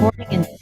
recording in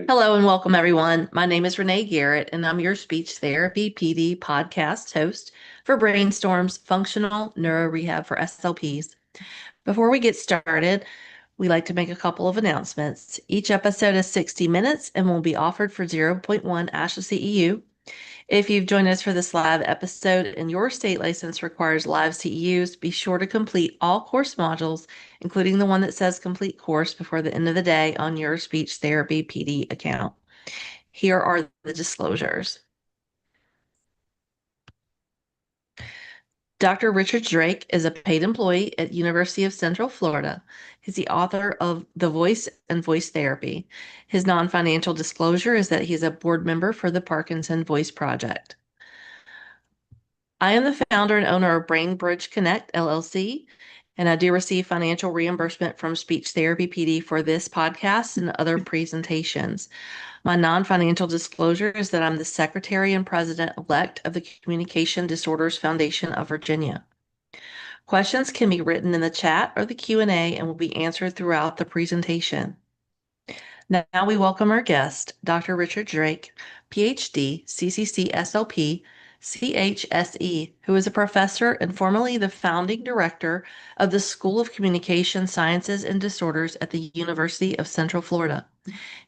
Hello and welcome, everyone. My name is Renee Garrett, and I'm your Speech Therapy PD podcast host for Brainstorms Functional Neuro Rehab for SLPs. Before we get started, we like to make a couple of announcements. Each episode is 60 minutes and will be offered for zero point 0.1 ASHA CEU. If you've joined us for this live episode and your state license requires live CEUs, be sure to complete all course modules, including the one that says complete course before the end of the day on your Speech Therapy PD account. Here are the disclosures. Dr. Richard Zraick is a paid employee at University of Central Florida. He's the author of The Voice and Voice Therapy. His non-financial disclosure is that he's a board member for the Parkinson Voice Project. I am the founder and owner of Brain Bridge Connect, LLC, and I do receive financial reimbursement from Speech Therapy PD for this podcast and other presentations. My non-financial disclosure is that I'm the secretary and president-elect of the Communication Disorders Foundation of Virginia. Questions can be written in the chat or the Q&A and will be answered throughout the presentation. Now we welcome our guest, Dr. Richard Zraick, PhD, CCC-SLP, CHSE, who is a professor and formerly the founding director of the School of Communication Sciences and Disorders at the University of Central Florida.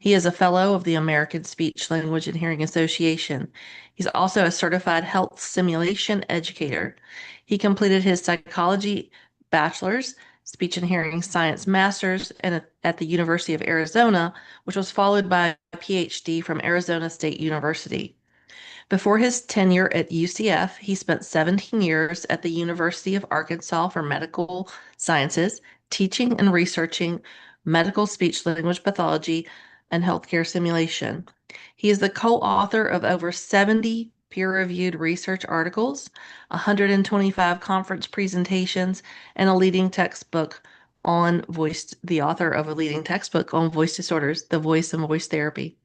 He is a fellow of the American Speech, Language, and Hearing Association. He's also a certified health simulation educator. He completed his psychology bachelor's, speech and hearing science master's at the University of Arizona, which was followed by a PhD from Arizona State University. Before his tenure at UCF, he spent 17 years at the University of Arkansas for medical sciences, teaching and researching medical speech language pathology and healthcare simulation. He is the co-author of over 70 peer-reviewed research articles, 125 conference presentations, and a leading textbook on voice, the author of a leading textbook on voice disorders, The Voice and Voice Therapy.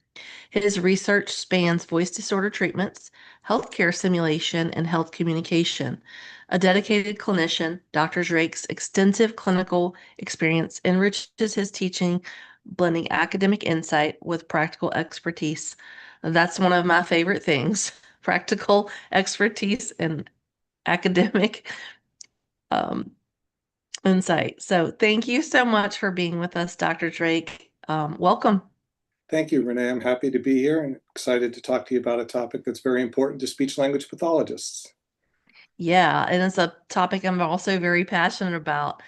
His research spans voice disorder treatments, healthcare simulation, and health communication. A dedicated clinician, Dr. Zraick's extensive clinical experience enriches his teaching, blending academic insight with practical expertise. That's one of my favorite things, practical expertise and academic um, insight. So thank you so much for being with us, Dr. Zraick. Welcome. Thank you, Renee. I'm happy to be here and excited to talk to you about a topic that's very important to speech language pathologists. Yeah, and it's a topic I'm also very passionate about.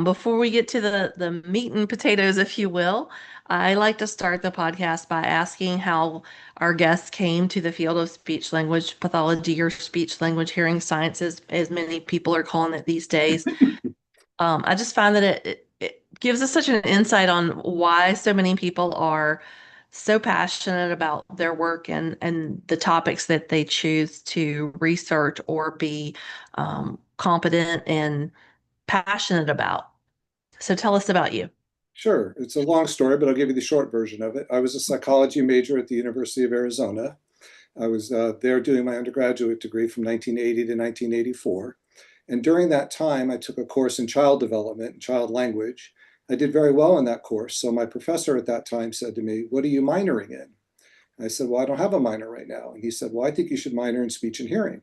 Before we get to the meat and potatoes, if you will, I like to start the podcast by asking how our guests came to the field of speech language pathology or speech language hearing sciences, as many people are calling it these days. I just find that it gives us such an insight on why so many people are so passionate about their work and the topics that they choose to research or be competent and passionate about. So tell us about you. Sure, it's a long story, but I'll give you the short version of it. I was a psychology major at the University of Arizona. I was there doing my undergraduate degree from 1980 to 1984. And during that time, I took a course in child development and child language. I did very well in that course. So my professor at that time said to me, "What are you minoring in?" And I said, "Well, I don't have a minor right now." And he said, "Well, I think you should minor in speech and hearing.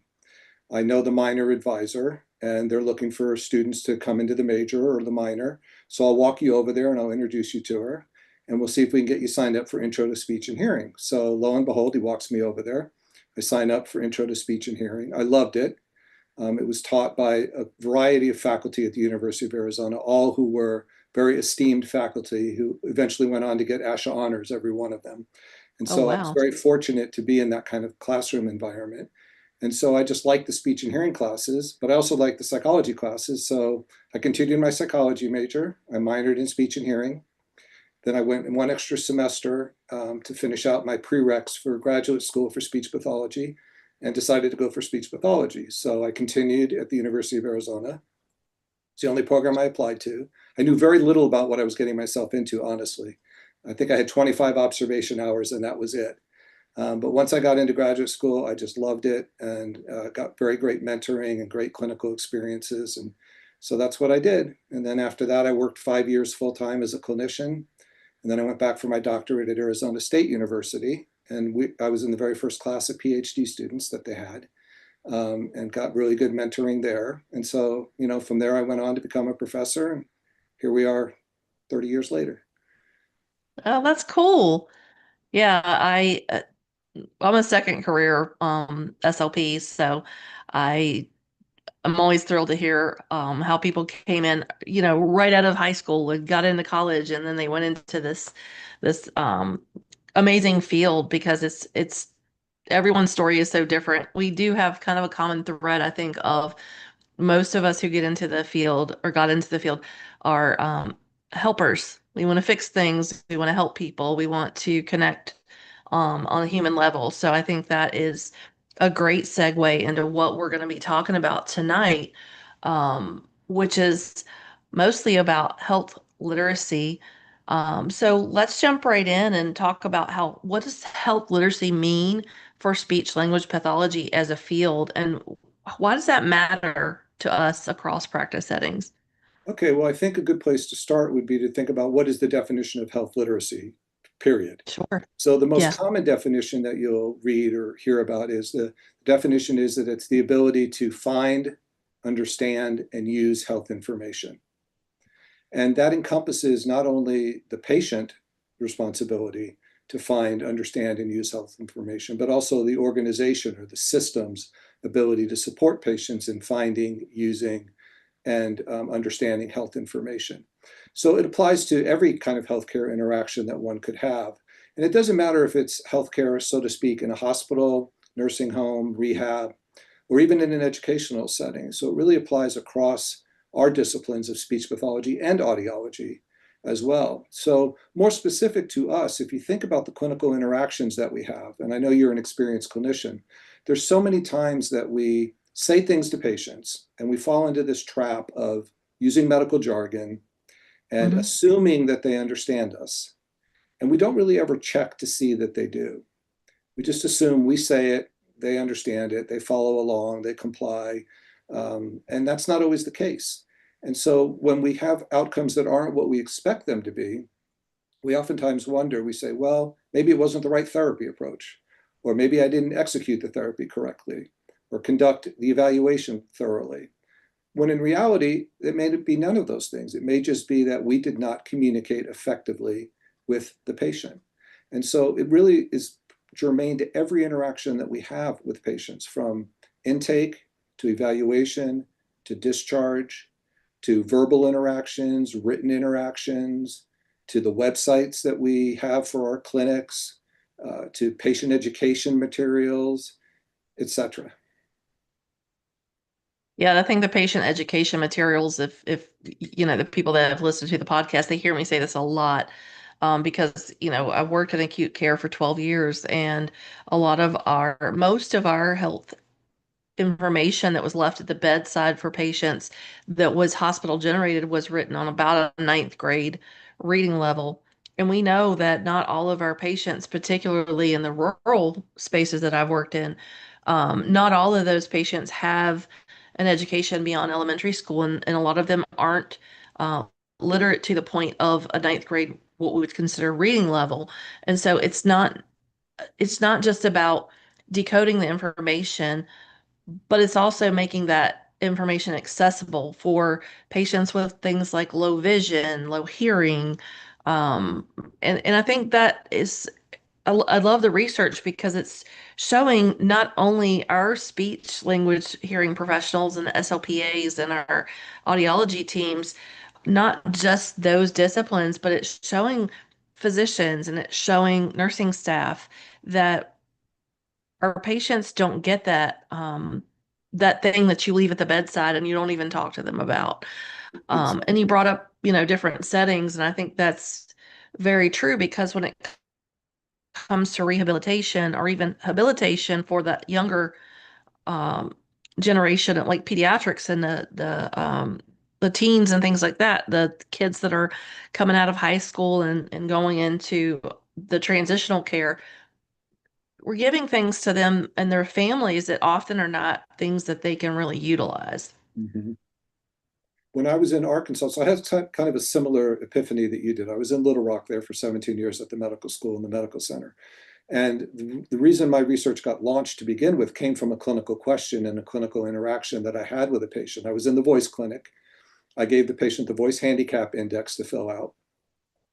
I know the minor advisor, and they're looking for students to come into the major or the minor. So I'll walk you over there and I'll introduce you to her. And we'll see if we can get you signed up for Intro to Speech and Hearing." So lo and behold, he walks me over there. I sign up for Intro to Speech and Hearing. I loved it. It was taught by a variety of faculty at the University of Arizona, all who were very esteemed faculty who eventually went on to get ASHA honors, every one of them. And Oh, so I was wow. very fortunate to be in that kind of classroom environment. And so I just liked the speech and hearing classes, but I also liked the psychology classes. So I continued my psychology major. I minored in speech and hearing. Then I went in one extra semester to finish out my prereqs for graduate school for speech pathology and decided to go for speech pathology. So I continued at the University of Arizona. It's the only program I applied to. I knew very little about what I was getting myself into, honestly. I think I had 25 observation hours and that was it. But once I got into graduate school, I just loved it and got very great mentoring and great clinical experiences. And so that's what I did. And then after that, I worked 5 years full time as a clinician. And then I went back for my doctorate at Arizona State University. And I was in the very first class of PhD students that they had, and got really good mentoring there. And so, from there, I went on to become a professor. And here we are 30 years later. Oh, that's cool. Yeah, I'm a second career SLP, so I I'm always thrilled to hear how people came in, right out of high school and got into college, and then they went into this amazing field because it's everyone's story is so different. We do have kind of a common thread, I think, of most of us who get into the field or got into the field are helpers. We want to fix things. We want to help people. We want to connect on a human level. So I think that is a great segue into what we're going to be talking about tonight, which is mostly about health literacy. So let's jump right in and talk about what does health literacy mean for speech language pathology as a field, and why does that matter to us across practice settings? Okay, well, I think a good place to start would be to think about what is the definition of health literacy, period. Sure. So the most Yeah. common definition that you'll read or hear about is the definition is that it's the ability to find, understand, and use health information. And that encompasses not only the patient responsibility to find, understand, and use health information, but also the organization or the system's ability to support patients in finding, using, and understanding health information. So it applies to every kind of healthcare interaction that one could have. And it doesn't matter if it's healthcare, so to speak, in a hospital, nursing home, rehab, or even in an educational setting. So it really applies across our disciplines of speech pathology and audiology as well. So more specific to us, if you think about the clinical interactions that we have, and I know you're an experienced clinician, there's so many times that we say things to patients and we fall into this trap of using medical jargon and Hmm. assuming that they understand us. And we don't really ever check to see that they do. We just assume we say it, they understand it, they follow along, they comply. And that's not always the case. And so when we have outcomes that aren't what we expect them to be, we oftentimes wonder, we say, well, maybe it wasn't the right therapy approach, or maybe I didn't execute the therapy correctly, or conduct the evaluation thoroughly. When in reality, it may be none of those things. It may just be that we did not communicate effectively with the patient. And so it really is germane to every interaction that we have with patients, from intake to evaluation to discharge to verbal interactions, written interactions, to the websites that we have for our clinics, to patient education materials, etc. Yeah, I think the patient education materials, if the people that have listened to the podcast, they hear me say this a lot, because I worked in acute care for 12 years, and most of our health information that was left at the bedside for patients that was hospital generated was written on about a ninth grade reading level. And we know that not all of our patients, particularly in the rural spaces that I've worked in, not all of those patients have an education beyond elementary school, and a lot of them aren't uh, literate to the point of a ninth grade, what we would consider reading level. And so it's not just about decoding the information, but it's also making that information accessible for patients with things like low vision, low hearing. Um, and I think that is, I love the research because it's showing not only our speech language hearing professionals and the SLPAs and our audiology teams, not just those disciplines, but it's showing physicians and it's showing nursing staff that our patients don't get that thing that you leave at the bedside and you don't even talk to them about. And you Exactly. brought up, different settings, and I think that's very true because when it comes to rehabilitation or even habilitation for that younger um, generation, like pediatrics and the teens and things like that, the kids that are coming out of high school and going into the transitional care, we're giving things to them and their families that often are not things that they can really utilize. Mhm. when I was in Arkansas, so I had kind of a similar epiphany that you did. I was in Little Rock there for 17 years at the medical school and the medical center. And the reason my research got launched to begin with came from a clinical question and a clinical interaction that I had with a patient. I was in the voice clinic. I gave the patient the voice handicap index to fill out.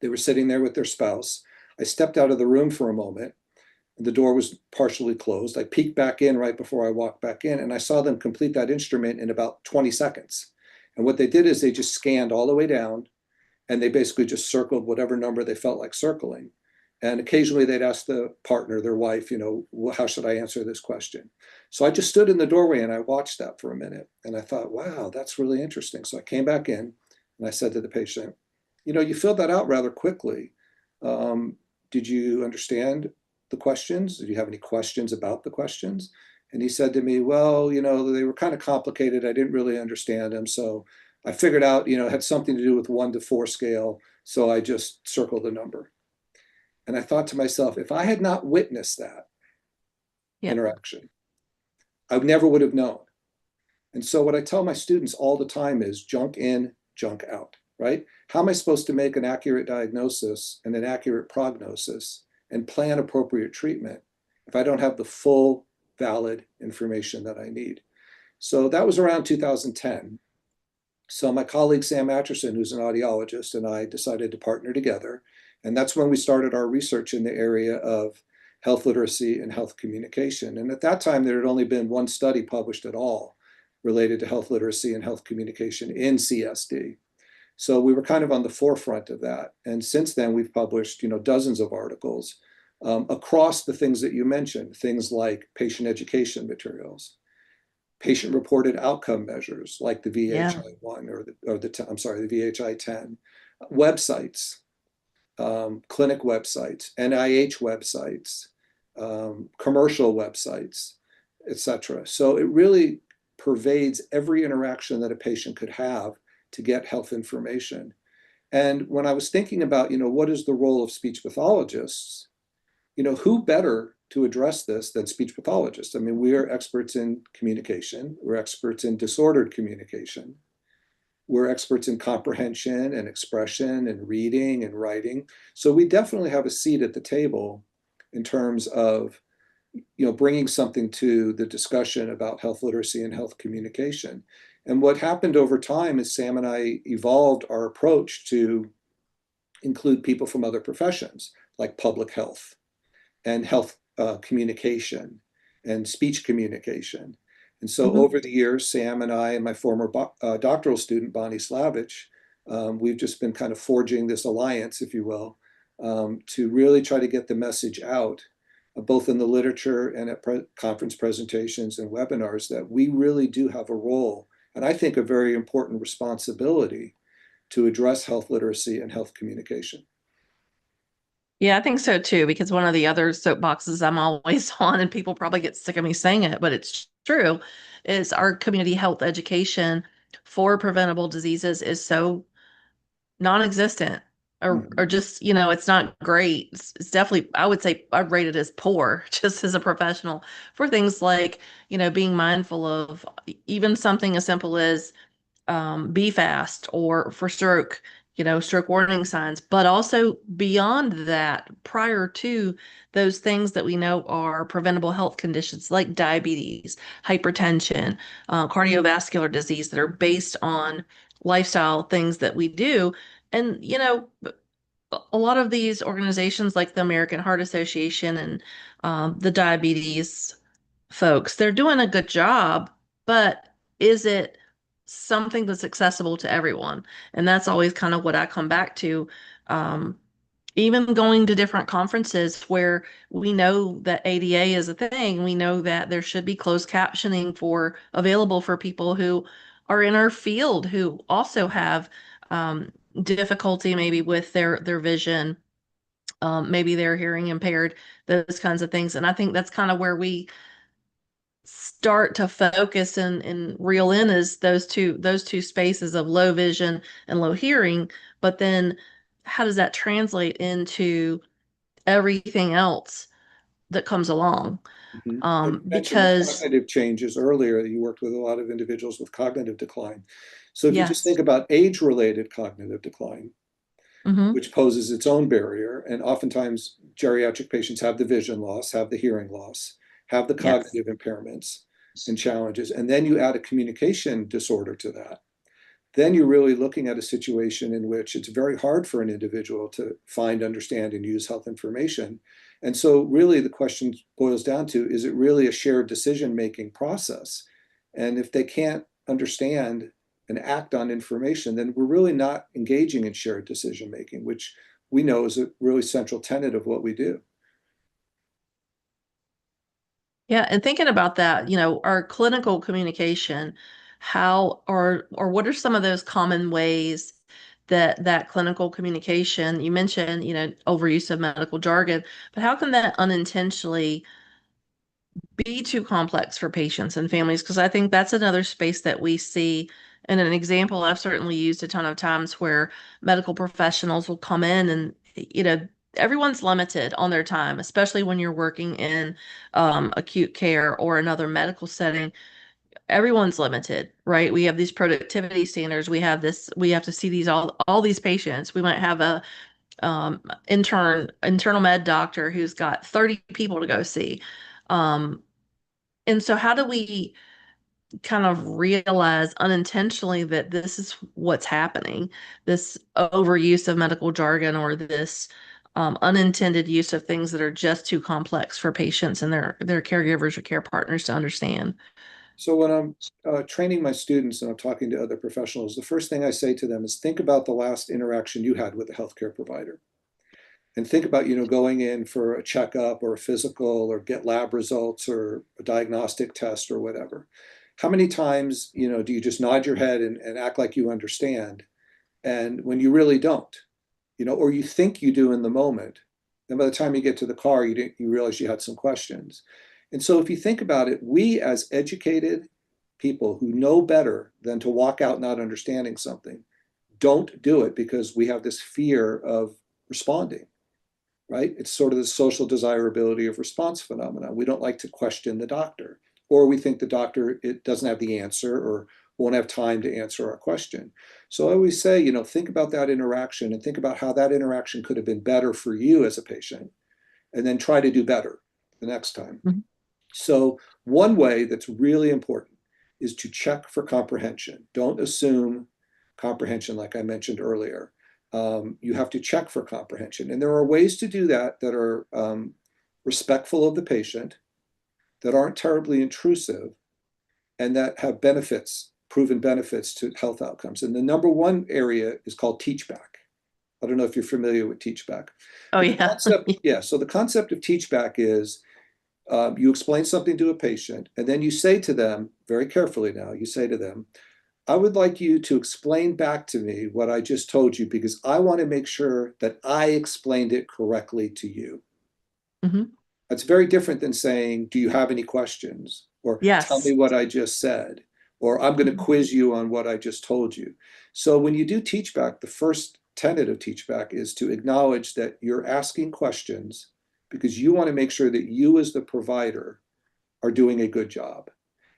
They were sitting there with their spouse. I stepped out of the room for a moment. The door was partially closed. I peeked back in right before I walked back in, and I saw them complete that instrument in about 20 seconds. And what they did is they just scanned all the way down, and they basically just circled whatever number they felt like circling. And occasionally they'd ask the partner, their wife, well, how should I answer this question? So I just stood in the doorway and I watched that for a minute. And I thought, wow, that's really interesting. So I came back in and I said to the patient, you filled that out rather quickly. Did you understand the questions? Did you have any questions about the questions? And he said to me, well, they were kind of complicated. I didn't really understand them. So I figured out, it had something to do with 1 to 4 scale. So I just circled a number. And I thought to myself, if I had not witnessed that interaction, I never would have known. And so what I tell my students all the time is junk in, junk out, right? How am I supposed to make an accurate diagnosis and an accurate prognosis and plan appropriate treatment if I don't have the full, valid information that I need? So that was around 2010. So my colleague, Sam Atcherson, who's an audiologist, and I decided to partner together. And that's when we started our research in the area of health literacy and health communication. And at that time, there had only been one study published at all related to health literacy and health communication in CSD. So we were kind of on the forefront of that. And since then, we've published, dozens of articles across the things that you mentioned, things like patient education materials, patient-reported outcome measures like the VHI-1 the VHI-10, websites, clinic websites, NIH websites, commercial websites, etc. So it really pervades every interaction that a patient could have to get health information. And when I was thinking about, what is the role of speech pathologists, who better to address this than speech pathologists? I mean, we are experts in communication. We're experts in disordered communication. We're experts in comprehension and expression and reading and writing. So we definitely have a seat at the table in terms of, bringing something to the discussion about health literacy and health communication. And what happened over time is Sam and I evolved our approach to include people from other professions like public health and health communication and speech communication. And so over the years, Sam and I and my former doctoral student, Bonnie Slavich, we've just been kind of forging this alliance, if you will, to really try to get the message out, both in the literature and at conference presentations and webinars, that we really do have a role, and I think a very important responsibility, to address health literacy and health communication. Yeah, I think so too, because one of the other soapboxes I'm always on, and people probably get sick of me saying it, but it's true, is our community health education for preventable diseases is so non-existent or just, it's not great. It's definitely, I would say I'd rate it as poor just as a professional for things like, being mindful of even something as simple as be fast or for stroke, stroke warning signs, but also beyond that, prior to those things that we know are preventable health conditions like diabetes, hypertension, cardiovascular disease that are based on lifestyle things that we do. And, a lot of these organizations like the American Heart Association and the diabetes folks, they're doing a good job, but is it something that's accessible to everyone? And that's always kind of what I come back to. Even going to different conferences where we know that ADA is a thing, we know that there should be closed captioning for available for people who are in our field who also have difficulty maybe with their vision, maybe they're hearing impaired, those kinds of things. And I think that's kind of where we start to focus and reel in is those two spaces of low vision and low hearing. But then how does that translate into everything else that comes along. Mhm. And you mentioned the Because cognitive changes earlier. You worked with a lot of individuals with cognitive decline. So if you just think yes. about age-related cognitive decline, Hmm. which poses its own barrier, and oftentimes geriatric patients have the vision loss, have the hearing loss, have the Yes. cognitive impairments and challenges, and then you add a communication disorder to that, then you're really looking at a situation in which it's very hard for an individual to find, understand, and use health information. And so, really, the question boils down to, is it really a shared decision-making process? And if they can't understand and act on information, then we're really not engaging in shared decision-making, which we know is a really central tenet of what we do. Yeah, and thinking about that, our clinical communication, how or what are some of those common ways that clinical communication, you mentioned, overuse of medical jargon, but how can that unintentionally be too complex for patients and families? Because I think that's another space that we see. And an example I've certainly used a ton of times where medical professionals will come in and, everyone's limited on their time, especially when you're working in acute care or another medical setting. Everyone's limited, right? We have these productivity standards. We have to see all these patients. We might have a internal med doctor who's got 30 people to go see. Um, and so, how do we kind of realize unintentionally that this is what's happening, this overuse of medical jargon or this unintended use of things that are just too complex for patients and their caregivers or care partners to understand? So when I'm training my students and I'm talking to other professionals, the first thing I say to them is think about the last interaction you had with a healthcare provider. And think about, going in for a checkup or a physical or get lab results or a diagnostic test or whatever. How many times, do you just nod your head and act like you understand? And when you really don't, or you think you do in the moment, then by the time you get to the car, you realize you had some questions. And so if you think about it, we as educated people who know better than to walk out not understanding something, don't do it because we have this fear of responding, right? It's sort of the social desirability of response phenomena. We don't like to question the doctor, or we think the doctor it doesn't have the answer or won't have time to answer our question. So I always say, think about that interaction and think about how that interaction could have been better for you as a patient, and then try to do better the next time. Mhm. So one way that's really important is to check for comprehension. Don't assume comprehension, like I mentioned earlier. You have to check for comprehension. And there are ways to do that that are respectful of the patient, that aren't terribly intrusive, and that have benefits, proven benefits to health outcomes. And the number one area is called teach back. I don't know if you're familiar with teach back, Oh but the yeah. concept, yeah, so the concept of teach back is you explain something to a patient, and then you say to them, very carefully now, you say to them, I would like you to explain back to me what I just told you because I want to make sure that I explained it correctly to you. Hmm. That's very different than saying, do you have any questions? Or tell me Yes. what I just said. Or I'm going to Mhm. quiz you on what I just told you. So when you do teach back, the first tenet of teach back is to acknowledge that you're asking questions because you want to make sure that you as the provider are doing a good job.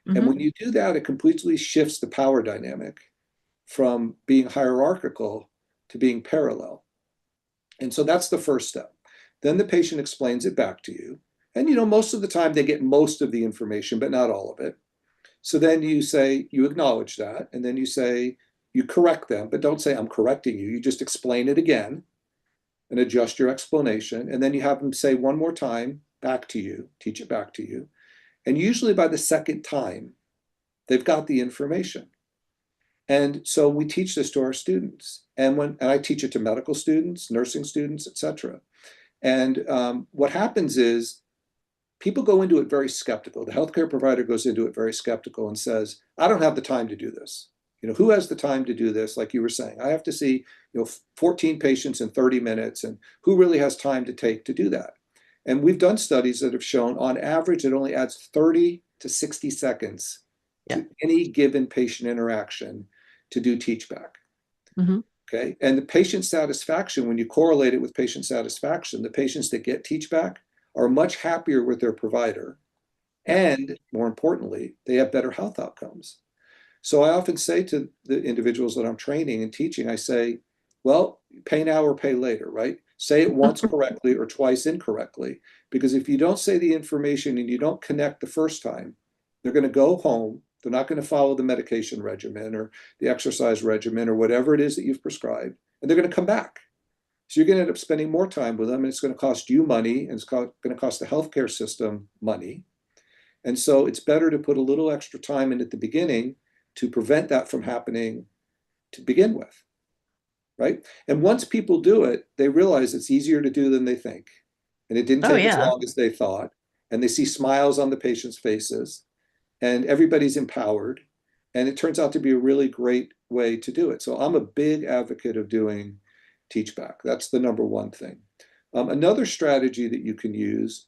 And when Hmm. you do that, it completely shifts the power dynamic from being hierarchical to being parallel. And so that's the first step. Then the patient explains it back to you. And most of the time they get most of the information, but not all of it. So then you say, you acknowledge that, and then you say, you correct them, but don't say, I'm correcting you. You just explain it again and adjust your explanation. And then you have them say one more time back to you, teach it back to you. And usually by the second time, they've got the information. And so we teach this to our students. And I teach it to medical students, nursing students, et cetera. And what happens is people go into it very skeptical. The healthcare provider goes into it very skeptical and says, I don't have the time to do this. Who has the time to do this? Like you were saying, I have to see, 14 patients in 30 minutes, and who really has time to take to do that? And we've done studies that have shown on average, it only adds 30 to 60 seconds Yeah. to any given patient interaction to do teach back. Hmm. Okay. And the patient satisfaction, when you correlate it with patient satisfaction, the patients that get teach back are much happier with their provider. Yeah. And more importantly, they have better health outcomes. So I often say to the individuals that I'm training and teaching, I say, well, pay now or pay later, right? Say it once correctly or twice incorrectly. Because if you don't say the information and you don't connect the first time, they're going to go home. They're not going to follow the medication regimen or the exercise regimen or whatever it is that you've prescribed. And they're going to come back. So you're going to end up spending more time with them, and it's going to cost you money, and it's going to cost the healthcare system money. And so it's better to put a little extra time in at the beginning to prevent that from happening to begin with, right? And once people do it, they realize it's easier to do than they think. And it didn't Oh, take as yeah. long as they thought. And they see smiles on the patients' faces, and everybody's empowered. And it turns out to be a really great way to do it. So I'm a big advocate of doing teach back. That's the number one thing. Another strategy that you can use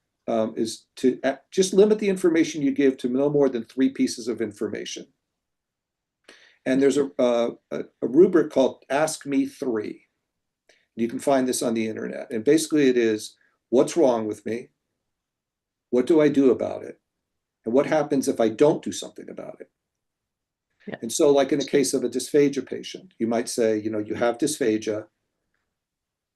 is to just limit the information you give to no more than 3 pieces of information. And there's a rubric called Ask Me 3. You can find this on the internet. And basically it is, what's wrong with me? What do I do about it? And what happens if I don't do something about it? Yeah. And so like in the case of a dysphagia patient, you might say, you have dysphagia,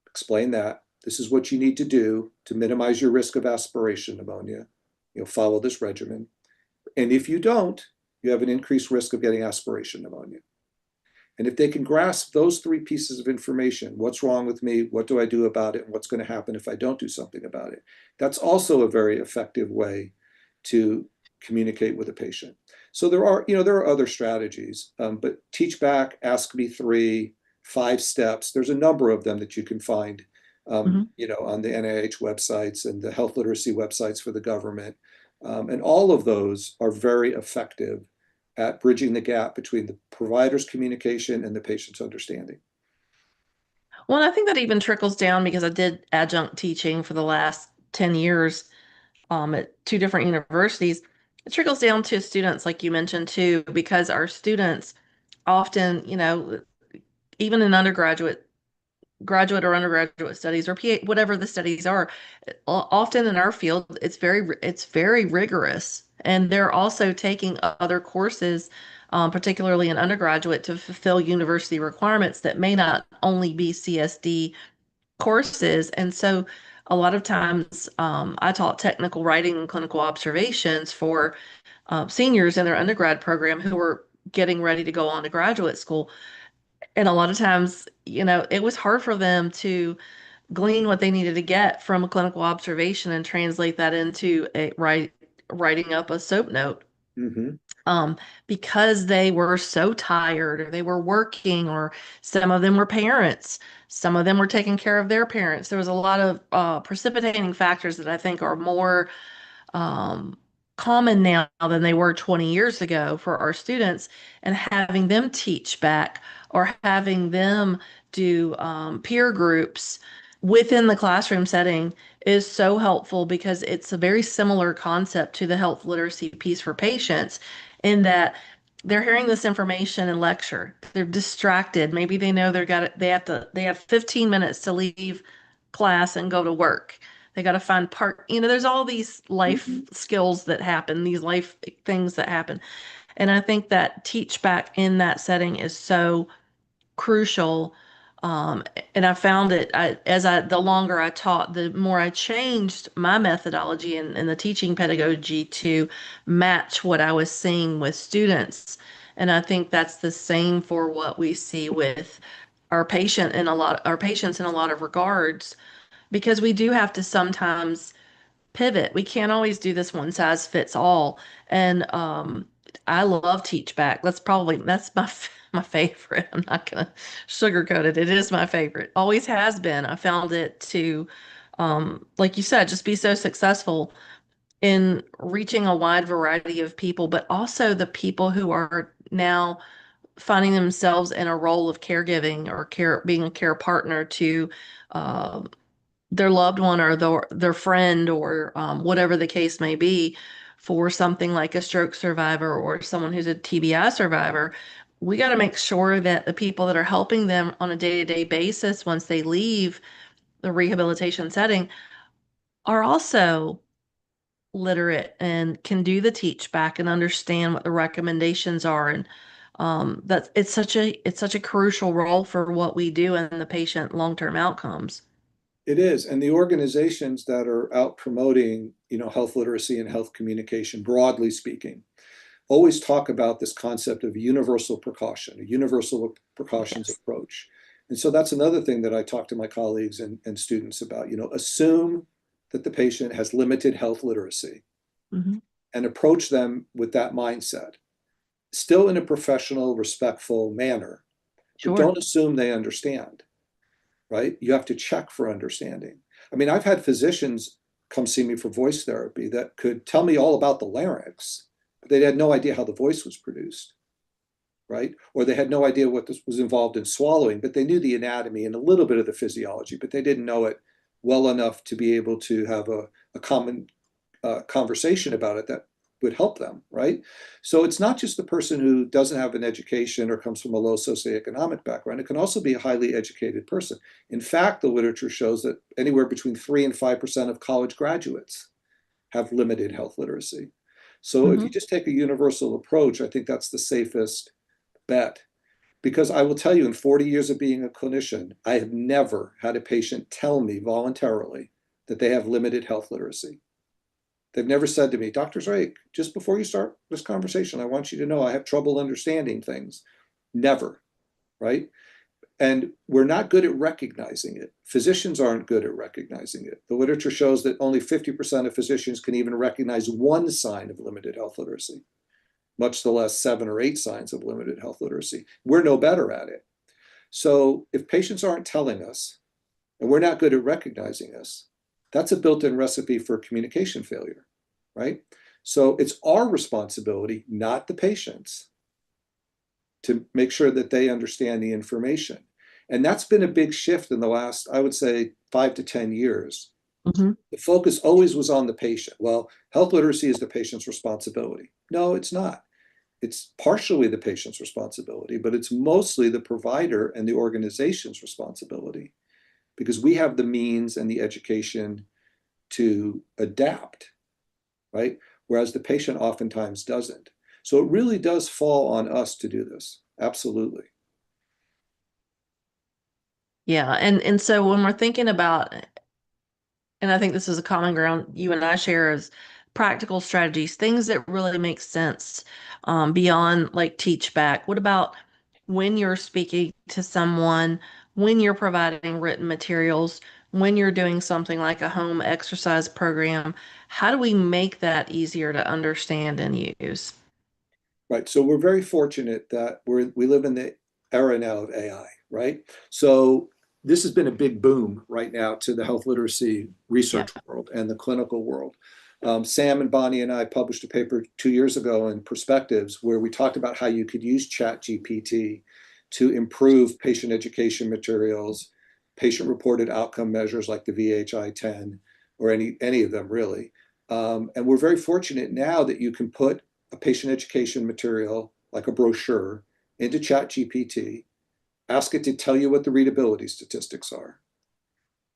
explain that. This is what you need to do to minimize your risk of aspiration pneumonia. Follow this regimen. And if you don't, you have an increased risk of getting aspiration pneumonia. And if they can grasp those 3 pieces of information, what's wrong with me, what do I do about it, and what's going to happen if I don't do something about it, that's also a very effective way to communicate with a patient. So there are other strategies, but teach back, ask me 3, 5 steps. There's a number of them that you can find, on the NIH websites and the health literacy websites for the government. And all of those are very effective at bridging the gap between the provider's communication and the patient's understanding. Well, and I think that even trickles down because I did adjunct teaching for the last 10 years at 2 different universities. It trickles down to students, like you mentioned too, because our students often, even in graduate or undergraduate studies or PhD, whatever the studies are, often in our field, it's very rigorous, and they're also taking other courses, particularly in undergraduate, to fulfill university requirements that may not only be CSD courses. And so a lot of times I taught technical writing and clinical observations for seniors in their undergrad program who were getting ready to go on to graduate school. And a lot of times, it was hard for them to glean what they needed to get from a clinical observation and translate that into writing up a soap note, Mm-hmm. um, because they were so tired, or they were working, or some of them were parents, some of them were taking care of their parents. There was a lot of precipitating factors that I think are more um, common now than they were 20 years ago for our students, and having them teach back or having them do peer groups within the classroom setting is so helpful, because it's a very similar concept to the health literacy piece for patients, in that they're hearing this information in lecture. They're distracted. Maybe they know they have 15 minutes to leave class and go to work. They got to find there's all these life Mm-hmm. skills that happen, these life things that happen. And I think that teach back in that setting is so crucial. Um, and I found the longer I taught, the more I changed my methodology and the teaching pedagogy to match what I was seeing with students. And I think that's the same for what we see with our patients in a lot of regards, because we do have to sometimes pivot. We can't always do this one size fits all. And I love teach back. That's my favorite. I'm not gonna sugarcoat it. It is my favorite. Always has been. I found it to, like you said, just be so successful in reaching a wide variety of people, but also the people who are now finding themselves in a role of caregiving or being a care partner to uh, their loved one, or their friend, or whatever the case may be, for something like a stroke survivor or someone who's a TBI survivor. We got to make sure that the people that are helping them on a day-to-day basis once they leave the rehabilitation setting are also literate and can do the teach back and understand what the recommendations are. And that it's such a crucial role for what we do in the patient long-term outcomes. It is. And the organizations that are out promoting, health literacy and health communication, broadly speaking, always talk about this concept of universal precaution, a universal precautions Yes. approach. And so that's another thing that I talk to my colleagues and students about. Assume that the patient has limited health literacy Hmm. and approach them with that mindset, still in a professional, respectful manner, but Sure. don't assume they understand, right? You have to check for understanding. I mean, I've had physicians come see me for voice therapy that could tell me all about the larynx, but they had no idea how the voice was produced, right? Or they had no idea what this was involved in swallowing, but they knew the anatomy and a little bit of the physiology, but they didn't know it well enough to be able to have a common conversation about it that would help them, right? So it's not just the person who doesn't have an education or comes from a low socioeconomic background. It can also be a highly educated person. In fact, the literature shows that anywhere between 3 and 5% of college graduates have limited health literacy. So if you Hmm. just take a universal approach, I think that's the safest bet. Because I will tell you, in 40 years of being a clinician, I have never had a patient tell me voluntarily that they have limited health literacy. They've never said to me, Dr. Zraick, just before you start this conversation, I want you to know I have trouble understanding things. Never, right? And we're not good at recognizing it. Physicians aren't good at recognizing it. The literature shows that only 50% of physicians can even recognize one sign of limited health literacy, much less 7 or 8 signs of limited health literacy. We're no better at it. So if patients aren't telling us, and we're not good at recognizing us, that's a built-in recipe for communication failure, right? So it's our responsibility, not the patient's, to make sure that they understand the information. And that's been a big shift in the last, I would say, 5 to 10 years. Hmm. The focus always was on the patient. Well, health literacy is the patient's responsibility. No, it's not. It's partially the patient's responsibility, but it's mostly the provider and the organization's responsibility, because we have the means and the education to adapt, right? Whereas the patient oftentimes doesn't. So it really does fall on us to do this. Absolutely. Yeah. And so when we're thinking about, and I think this is a common ground you and I share, is practical strategies, things that really make sense beyond like teach back. What about when you're speaking to someone, when you're providing written materials, when you're doing something like a home exercise program? How do we make that easier to understand and use? Right. So we're very fortunate that we live in the era now of AI, right? So this has been a big boom right now to the health literacy Yeah. research world and the clinical world. Sam and Bonnie and I published a paper 2 years ago in Perspectives where we talked about how you could use ChatGPT to improve patient education materials, patient-reported outcome measures like the VHI-10 or any of them really. And we're very fortunate now that you can put a patient education material like a brochure into ChatGPT, ask it to tell you what the readability statistics are,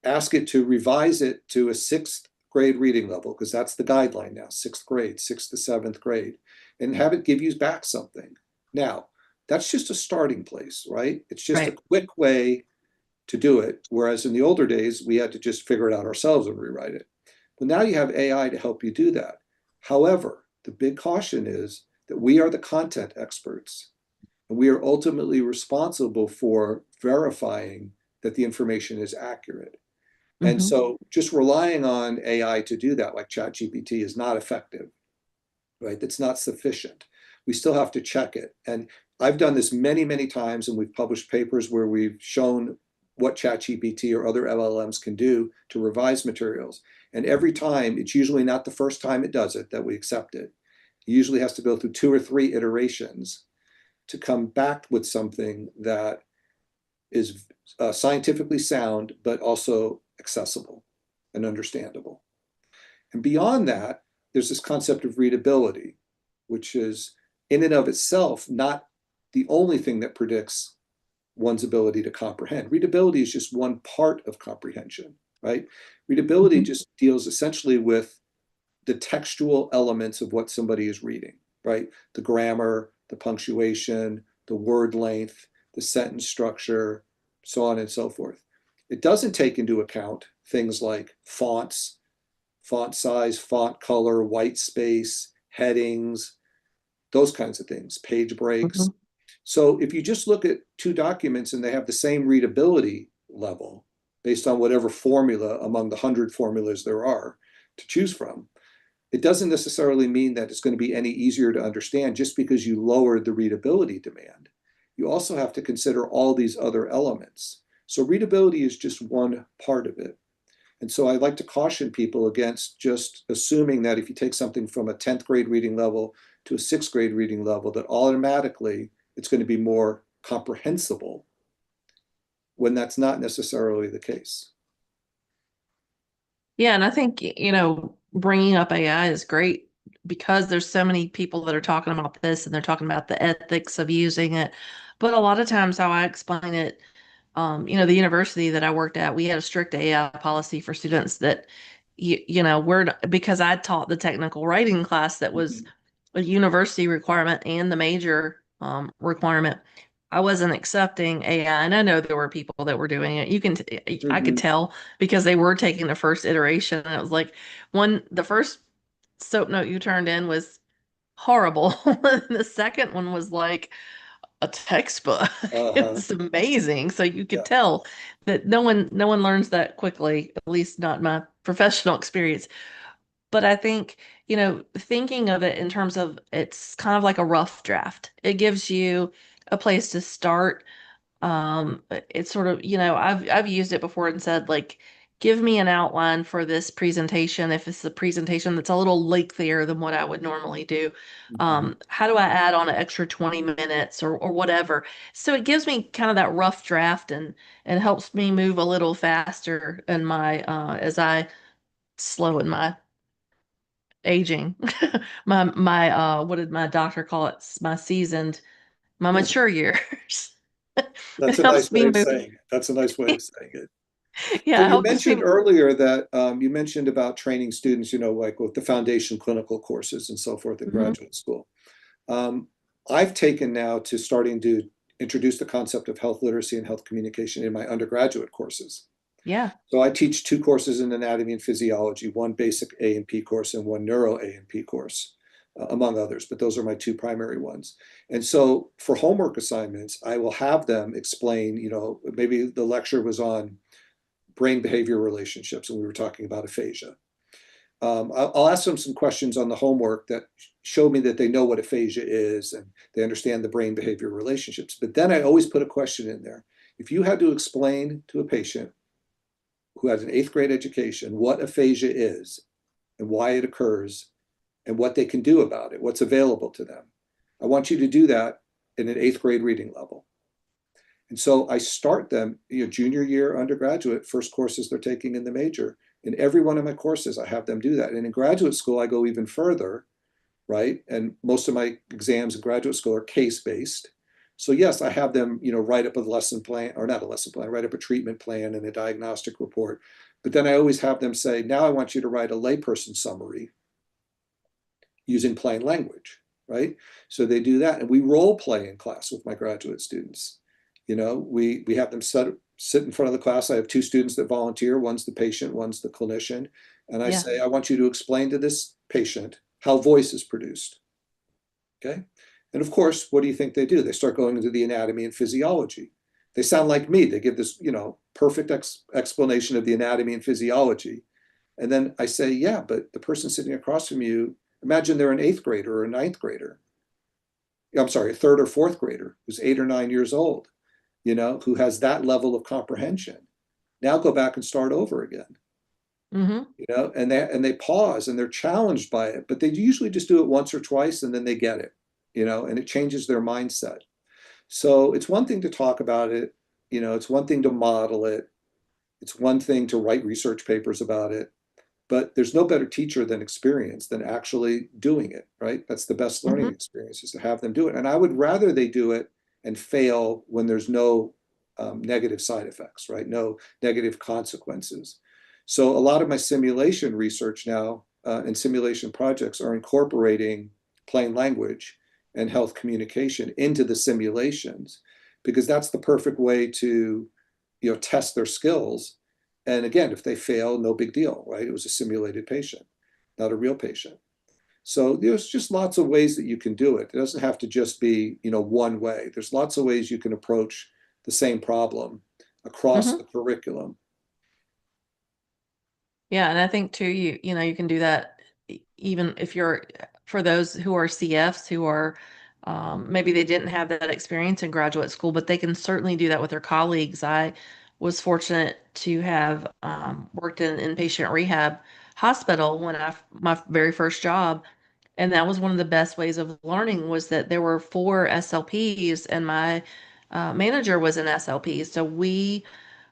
ask it to revise it to a 6th grade reading level, because that's the guideline now, 6th grade, 6th to 7th grade, and have it give you back something. Now, that's just a starting place, right? It's just a Right. quick way to do it. Whereas in the older days, we had to just figure it out ourselves and rewrite it. But now you have AI to help you do that. However, the big caution is that we are the content experts, and we are ultimately responsible for verifying that the information is accurate. And Hmm. so just relying on AI to do that, like ChatGPT, is not effective, right? That's not sufficient. We still have to check it. And I've done this many, many times, and we've published papers where we've shown what ChatGPT or other LLMs can do to revise materials. And every time, it's usually not the first time it does it that we accept it. It usually has to go through 2 or 3 iterations to come back with something that is scientifically sound, but also accessible and understandable. And beyond that, there's this concept of readability, which is in and of itself not the only thing that predicts one's ability to comprehend. Readability is just one part of comprehension. right? Readability Mhm. just deals essentially with the textual elements of what somebody is reading, right? The grammar, the punctuation, the word length, the sentence structure, so on and so forth. It doesn't take into account things like fonts, font size, font color, white space, headings, those kinds of things, page breaks. Mhm. So if you just look at two documents and they have the same readability level based on whatever formula among the 100 formulas there are to choose from, it doesn't necessarily mean that it's going to be any easier to understand just because you lowered the readability demand. You also have to consider all these other elements. So readability is just one part of it. And so I like to caution people against just assuming that if you take something from a 10th grade reading level to a 6th grade reading level, that automatically it's going to be more comprehensible when that's not necessarily the case. Yeah, and I think, bringing up AI is great because there's so many people that are talking about this and they're talking about the ethics of using it. But a lot of times, how I explain it, the university that I worked at, we had a strict AI policy for students that, because I taught the technical writing class that was Mm-hmm. a university requirement and the major requirement. I wasn't accepting AI, and I know there were people that were doing it. I could Mm-hmm. tell because they were taking the first iteration, and it was like the first soap note you turned in was horrible. The second one was like a textbook. It Uh-huh. was amazing. So you could Yeah. tell that no one learns that quickly, at least not in my professional experience. But I think, thinking of it in terms of it's kind of like a rough draft. It gives you a place to start. It's sort of, I've used it before and said, like, give me an outline for this presentation. If it's a presentation that's a little lengthier than what I would normally do, Mm-hmm. how do I add on an extra 20 minutes or whatever? So it gives me kind of that rough draft and helps me move a little faster in my as I slow in my aging. My what did my doctor call it? My mature years. That's It a nice helps way me of move. saying it. That's a nice way of saying it. So Yeah, it you helps me mentioned move. earlier that you mentioned about training students, like with the foundation clinical courses and so forth in Mhm. graduate school. Um, I've taken now to starting to introduce the concept of health literacy and health communication in my undergraduate courses. Yeah. So I teach two courses in anatomy and physiology, one basic A&P course and one neuro A&P course, among others, but those are my two primary ones. And so for homework assignments, I will have them explain, maybe the lecture was on brain behavior relationships and we were talking about aphasia. I'll ask them some questions on the homework that show me that they know what aphasia is and they understand the brain behavior relationships. But then I always put a question in there. If you had to explain to a patient who has an 8th grade education what aphasia is and why it occurs and what they can do about it, what's available to them, I want you to do that in an 8th grade reading level. And so I start them, junior year undergraduate, first courses they're taking in the major. In every one of my courses, I have them do that. And in graduate school, I go even further, right? And most of my exams in graduate school are case-based. So yes, I have them, write up a lesson plan, or not a lesson plan, write up a treatment plan and a diagnostic report. But then I always have them say, now I want you to write a layperson summary using plain language, right? So they do that. And we role play in class with my graduate students. We have them sit in front of the class. I have two students that volunteer. One's the patient, one's the clinician. And I Yeah. say, I want you to explain to this patient how voice is produced. Okay. And of course, what do you think they do? They start going into the anatomy and physiology. They sound like me. They give this, perfect explanation of the anatomy and physiology. And then I say, yeah, but the person sitting across from you, imagine they're an 8th grader or a 9th grader. I'm sorry, a 3rd or 4th grader who's 8 or 9 years old, who has that level of comprehension. Now go back and start over again, Hmm. and they pause and they're challenged by it, but they usually just do it once or twice and then they get it, and it changes their mindset. So it's one thing to talk about it, it's one thing to model it, it's one thing to write research papers about it, but there's no better teacher than experience than actually doing it, right? That's the best learning Hmm. experience, is to have them do it. And I would rather they do it and fail when there's no negative side effects, right? No negative consequences. So a lot of my simulation research now and simulation projects are incorporating plain language and health communication into the simulations, because that's the perfect way to, test their skills. And again, if they fail, no big deal, right? It was a simulated patient, not a real patient. So there's just lots of ways that you can do it. It doesn't have to just be, one way. There's lots of ways you can approach the same problem across the Hmm. curriculum. Yeah, and I think too, you can do that even if you're for those who are CFs who are maybe they didn't have that experience in graduate school, but they can certainly do that with their colleagues. I was fortunate to have worked in an inpatient rehab hospital when my very first job, and that was one of the best ways of learning was that there were four SLPs, and my manager was an SLP, so we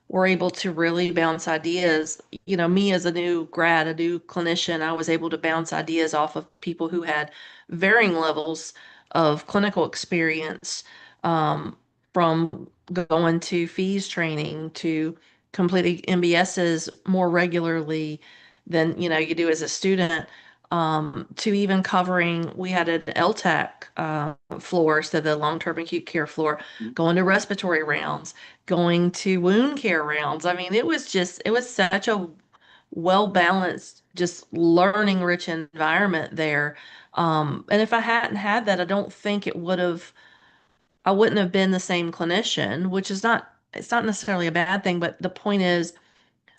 were able to really bounce ideas. Me as a new grad, a new clinician, I was able to bounce ideas off of people who had varying levels of clinical experience, um, from going to fees training to completing MBSs more regularly than you do as a student, to even covering. We had an LTAC floor, so the long-term acute care floor, going to respiratory rounds, going to wound care rounds. I mean, it was such a well balanced, just learning rich environment there. And if I hadn't had that, I don't think I wouldn't have been the same clinician, which is it's not necessarily a bad thing, but the point is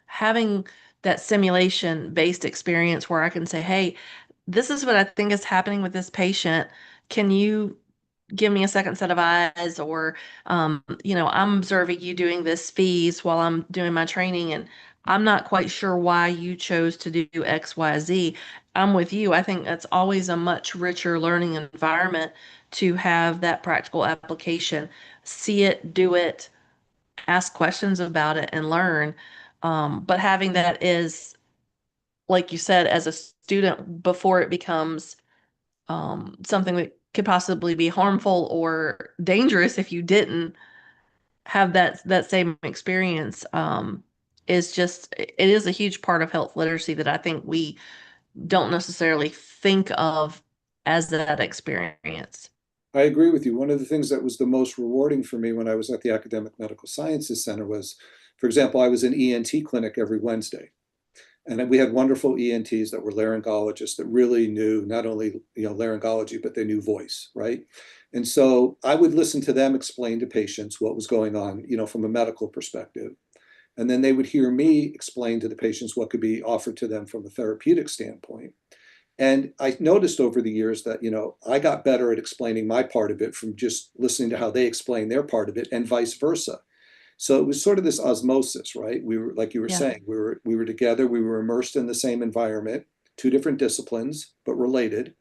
having that simulation based experience where I can say, hey, this is what I think is happening with this patient. Can you give me a second set of eyes? Or I'm observing you doing this fees while I'm doing my training, and I'm not quite sure why you chose to do XYZ. I'm with you. I think that's always a much richer learning environment to have that practical application, see it, do it, ask questions about it, and learn. But having that is, like you said, as a student before it becomes something that could possibly be harmful or dangerous if you didn't have that same experience, is just it is a huge part of health literacy that I think we don't necessarily think of as that experience. I agree with you. One of the things that was the most rewarding for me when I was at the Academic Medical Sciences Center was, for example, I was in ENT clinic every Wednesday. And we had wonderful ENTs that were laryngologists that really knew not only laryngology, but they knew voice, right? And so I would listen to them explain to patients what was going on, from a medical perspective. And then they would hear me explain to the patients what could be offered to them from a therapeutic standpoint. And I noticed over the years that, I got better at explaining my part of it from just listening to how they explain their part of it, and vice versa. So it was sort of this osmosis, right? We were, like you were Yeah. saying, we were together, we were immersed in the same environment, two different disciplines, but related,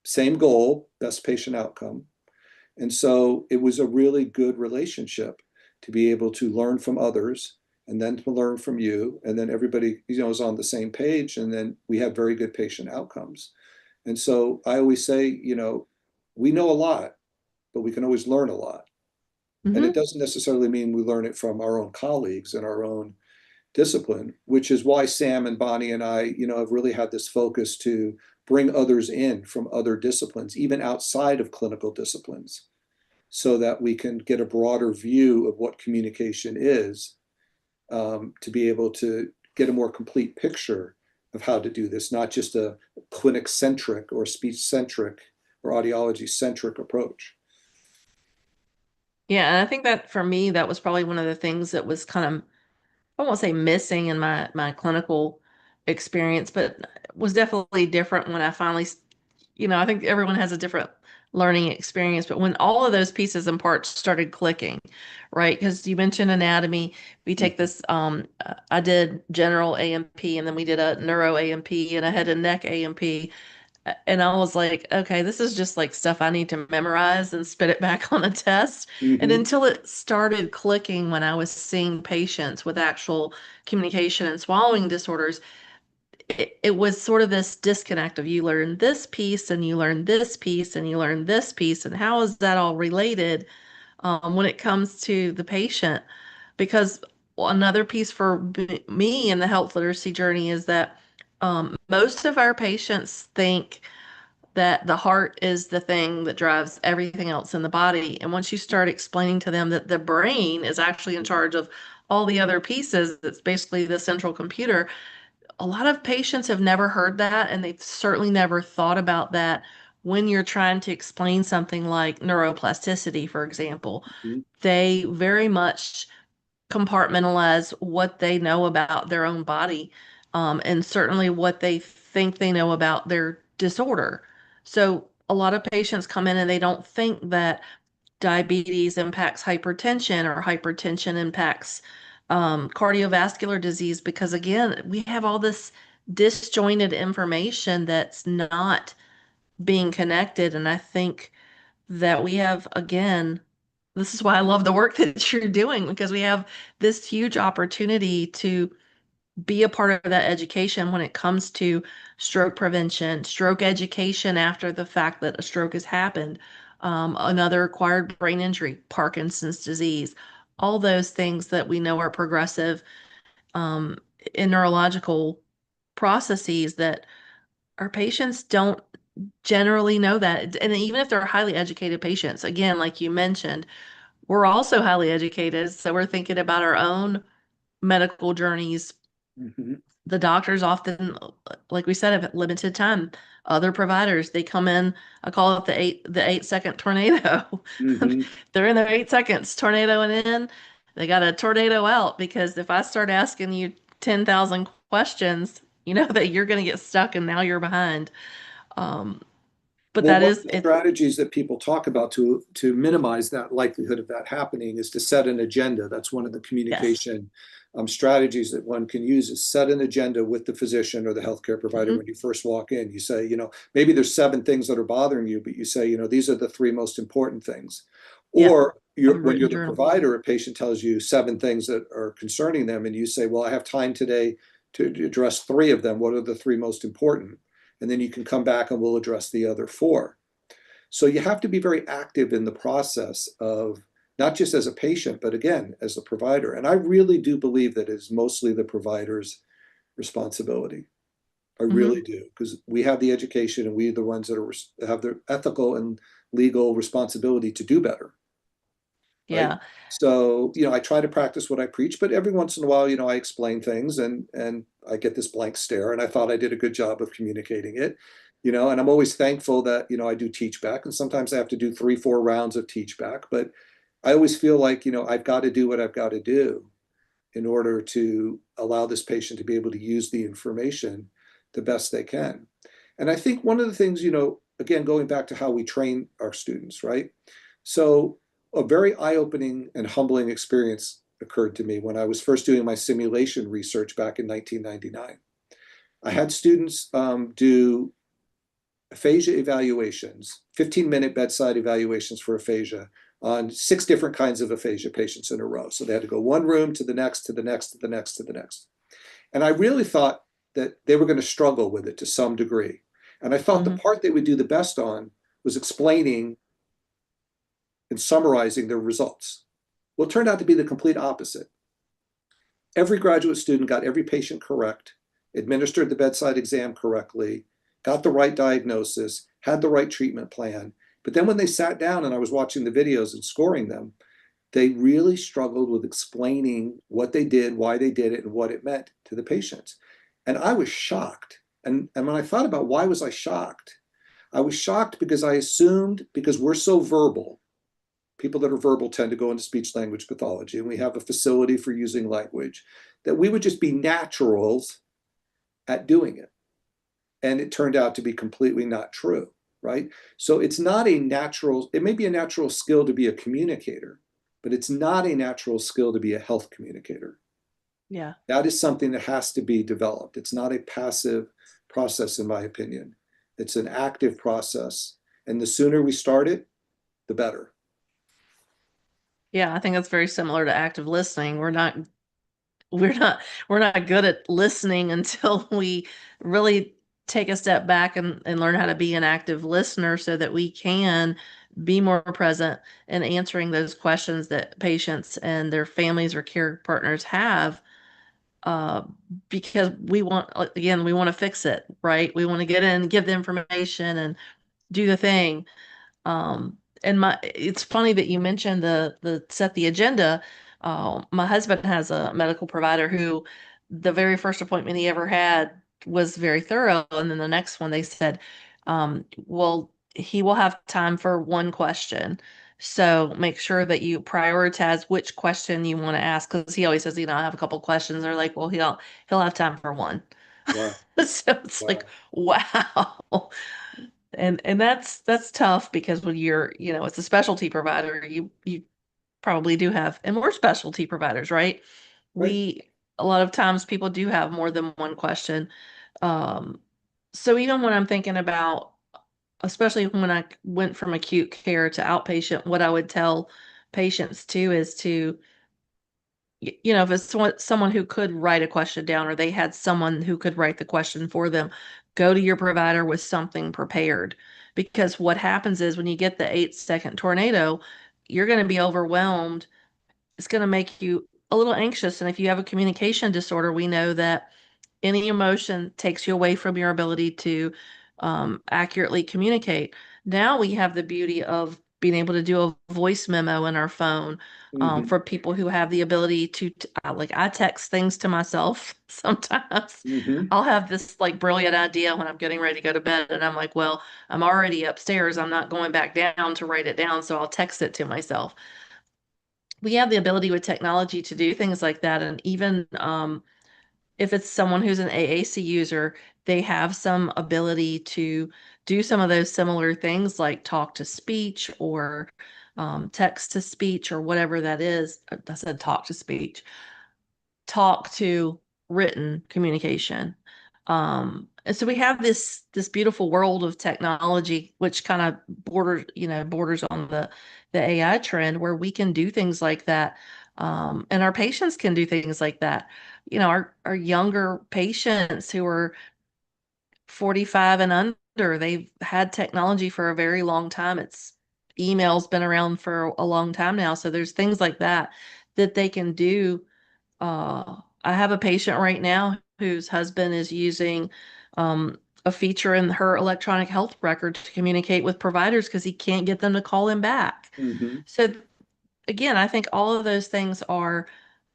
same goal, best patient outcome. And so it was a really good relationship to be able to learn from others and then to learn from you. And then everybody, is on the same page. And then we have very good patient outcomes. And so I always say, we know a lot, but we can always learn a lot. And it Hmm. doesn't necessarily mean we learn it from our own colleagues and our own discipline, which is why Sam and Bonnie and I, have really had this focus to bring others in from other disciplines, even outside of clinical disciplines, so that we can get a broader view of what communication is, to be able to get a more complete picture of how to do this, not just a clinic centric or speech centric or audiology centric approach. Yeah, and I think that for me, that was probably one of the things that was kind of, I won't say missing in my clinical experience, but was definitely different when I finally, I think everyone has a different learning experience, but when all of those pieces and parts started clicking, right? Because you mentioned anatomy, we take Mhm. this, I did general A&P, and then we did a neuro A&P and a head and neck A&P. And I was like, okay, this is just like stuff I need to memorize and spit it back on a test. And Mm-hmm. until it started clicking when I was seeing patients with actual communication and swallowing disorders, it was sort of this disconnect of you learn this piece and you learn this piece and you learn this piece. And how is that all related when it comes to the patient? Because another piece for me in the health literacy journey is that most of our patients think that the heart is the thing that drives everything else in the body. And once you start explaining to them that the brain is actually in charge of all the other pieces, it's basically the central computer. A lot of patients have never heard that, and they've certainly never thought about that when you're trying to explain something like neuroplasticity, for example. Mhm. They very much compartmentalize what they know about their own body, and certainly what they think they know about their disorder. So a lot of patients come in and they don't think that diabetes impacts hypertension or hypertension impacts cardiovascular disease because, again, we have all this disjointed information that's not being connected. And I think that we have, again, this is why I love the work that you're doing because we have this huge opportunity to be a part of that education when it comes to stroke prevention, stroke education after the fact that a stroke has happened, another acquired brain injury, Parkinson's disease, all those things that we know are progressive um, in neurological processes that our patients don't generally know that. And even if they're highly educated patients, again, like you mentioned, we're also highly educated. So we're thinking about our own medical journeys. Mhm. The doctors often, like we said, have limited time. Other providers, they come in, I call it the 8 second tornado. Mhm. They're in there 8 seconds, tornadoing in. They got a tornado out because if I start asking you 10,000 questions, you know that you're going to get stuck and now you're behind. Um, but Well, that one of is the it. strategies that people talk about to minimize that likelihood of that happening is to set an agenda. That's one of the Yes. communication strategies that one can use is set an agenda with the physician or the healthcare provider Hmm. when you first walk in. You say, maybe there's 7 things that are bothering you, but you say, these are the 3 most important things. Yeah. Or Have a when written you're the journal. provider, a patient tells you 7 things that are concerning them, and you say, well, I have time today to address 3 of them. What are the 3 most important? And then you can come back and we'll address the other 4. So you have to be very active in the process of not just as a patient, but again, as a provider. And I really do believe that it's mostly the provider's responsibility. I really Hmm. do, because we have the education and we are the ones that have the ethical and legal responsibility to do better, right? Yeah. So, I try to practice what I preach, but every once in a while, I explain things and I get this blank stare, and I thought I did a good job of communicating it, and I'm always thankful that, I do teach back, and sometimes I have to do 3, 4 rounds of teach back, but I always feel like, I've got to do what I've got to do in order to allow this patient to be able to use the information the best they can. And I think one of the things, again, going back to how we train our students, right? So a very eye-opening and humbling experience occurred to me when I was first doing my simulation research back in 1999. I had students do aphasia evaluations, 15-minute bedside evaluations for aphasia on 6 different kinds of aphasia patients in a row. So they had to go one room to the next, to the next, to the next, to the next. And I really thought that they were going to struggle with it to some degree. And I thought the Hmm. part they would do the best on was explaining and summarizing their results. Well, it turned out to be the complete opposite. Every graduate student got every patient correct, administered the bedside exam correctly, got the right diagnosis, had the right treatment plan. But then when they sat down and I was watching the videos and scoring them, they really struggled with explaining what they did, why they did it, and what it meant to the patients. And I was shocked. And when I thought about why was I shocked, I was shocked because I assumed because we're so verbal, people that are verbal tend to go into speech language pathology, and we have a facility for using language, that we would just be naturals at doing it. And it turned out to be completely not true, right? So it's not a natural, it may be a natural skill to be a communicator, but it's not a natural skill to be a health communicator. Yeah. That is something that has to be developed. It's not a passive process, in my opinion. It's an active process. And the sooner we start it, the better. Yeah, I think that's very similar to active listening. We're not we're not good at listening until we really take a step back and learn how to be an active listener so that we can be more present in answering those questions that patients and their families or care partners have, uh, because we want, again, we want to fix it, right? We want to get in, give the information and do the thing. And it's funny that you mentioned the set the agenda. My husband has a medical provider who the very first appointment he ever had was very thorough, and then the next one they said, well, he will have time for one question. So make sure that you prioritize which question you want to ask, because he always says, I have a couple questions. They're like, well, he'll have time for one. Wow. So it's like, Wow. wow. And that's tough because when you're, it's a specialty provider, you probably do have, and we're specialty providers, right? Right. We A lot of times people do have more than one question. Um, so even when I'm thinking about, especially when I went from acute care to outpatient, what I would tell patients too is to, if it's someone who could write a question down or they had someone who could write the question for them, go to your provider with something prepared. Because what happens is when you get the 8-second tornado, you're going to be overwhelmed. It's going to make you a little anxious. And if you have a communication disorder, we know that any emotion takes you away from your ability to accurately communicate. Now we have the beauty of being able to do a voice memo in our phone, Hmm. for people who have the ability to, like, I text things to myself sometimes. Hmm. I'll have this like brilliant idea when I'm getting ready to go to bed, and I'm like, well, I'm already upstairs. I'm not going back down to write it down, so I'll text it to myself. We have the ability with technology to do things like that, and even if it's someone who's an AAC user, they have some ability to do some of those similar things like talk to speech or text to speech or whatever that is. I said talk to speech, talk to written communication. And so we have this beautiful world of technology, which kind of borders on the AI trend, where we can do things like that, and our patients can do things like that. Our younger patients who are 45 and under, they've had technology for a very long time. Email's been around for a long time now, so there's things like that that they can do. I have a patient right now whose husband is using a feature in her electronic health record to communicate with providers because he can't get them to call him back. Hmm. So again, I think all of those things are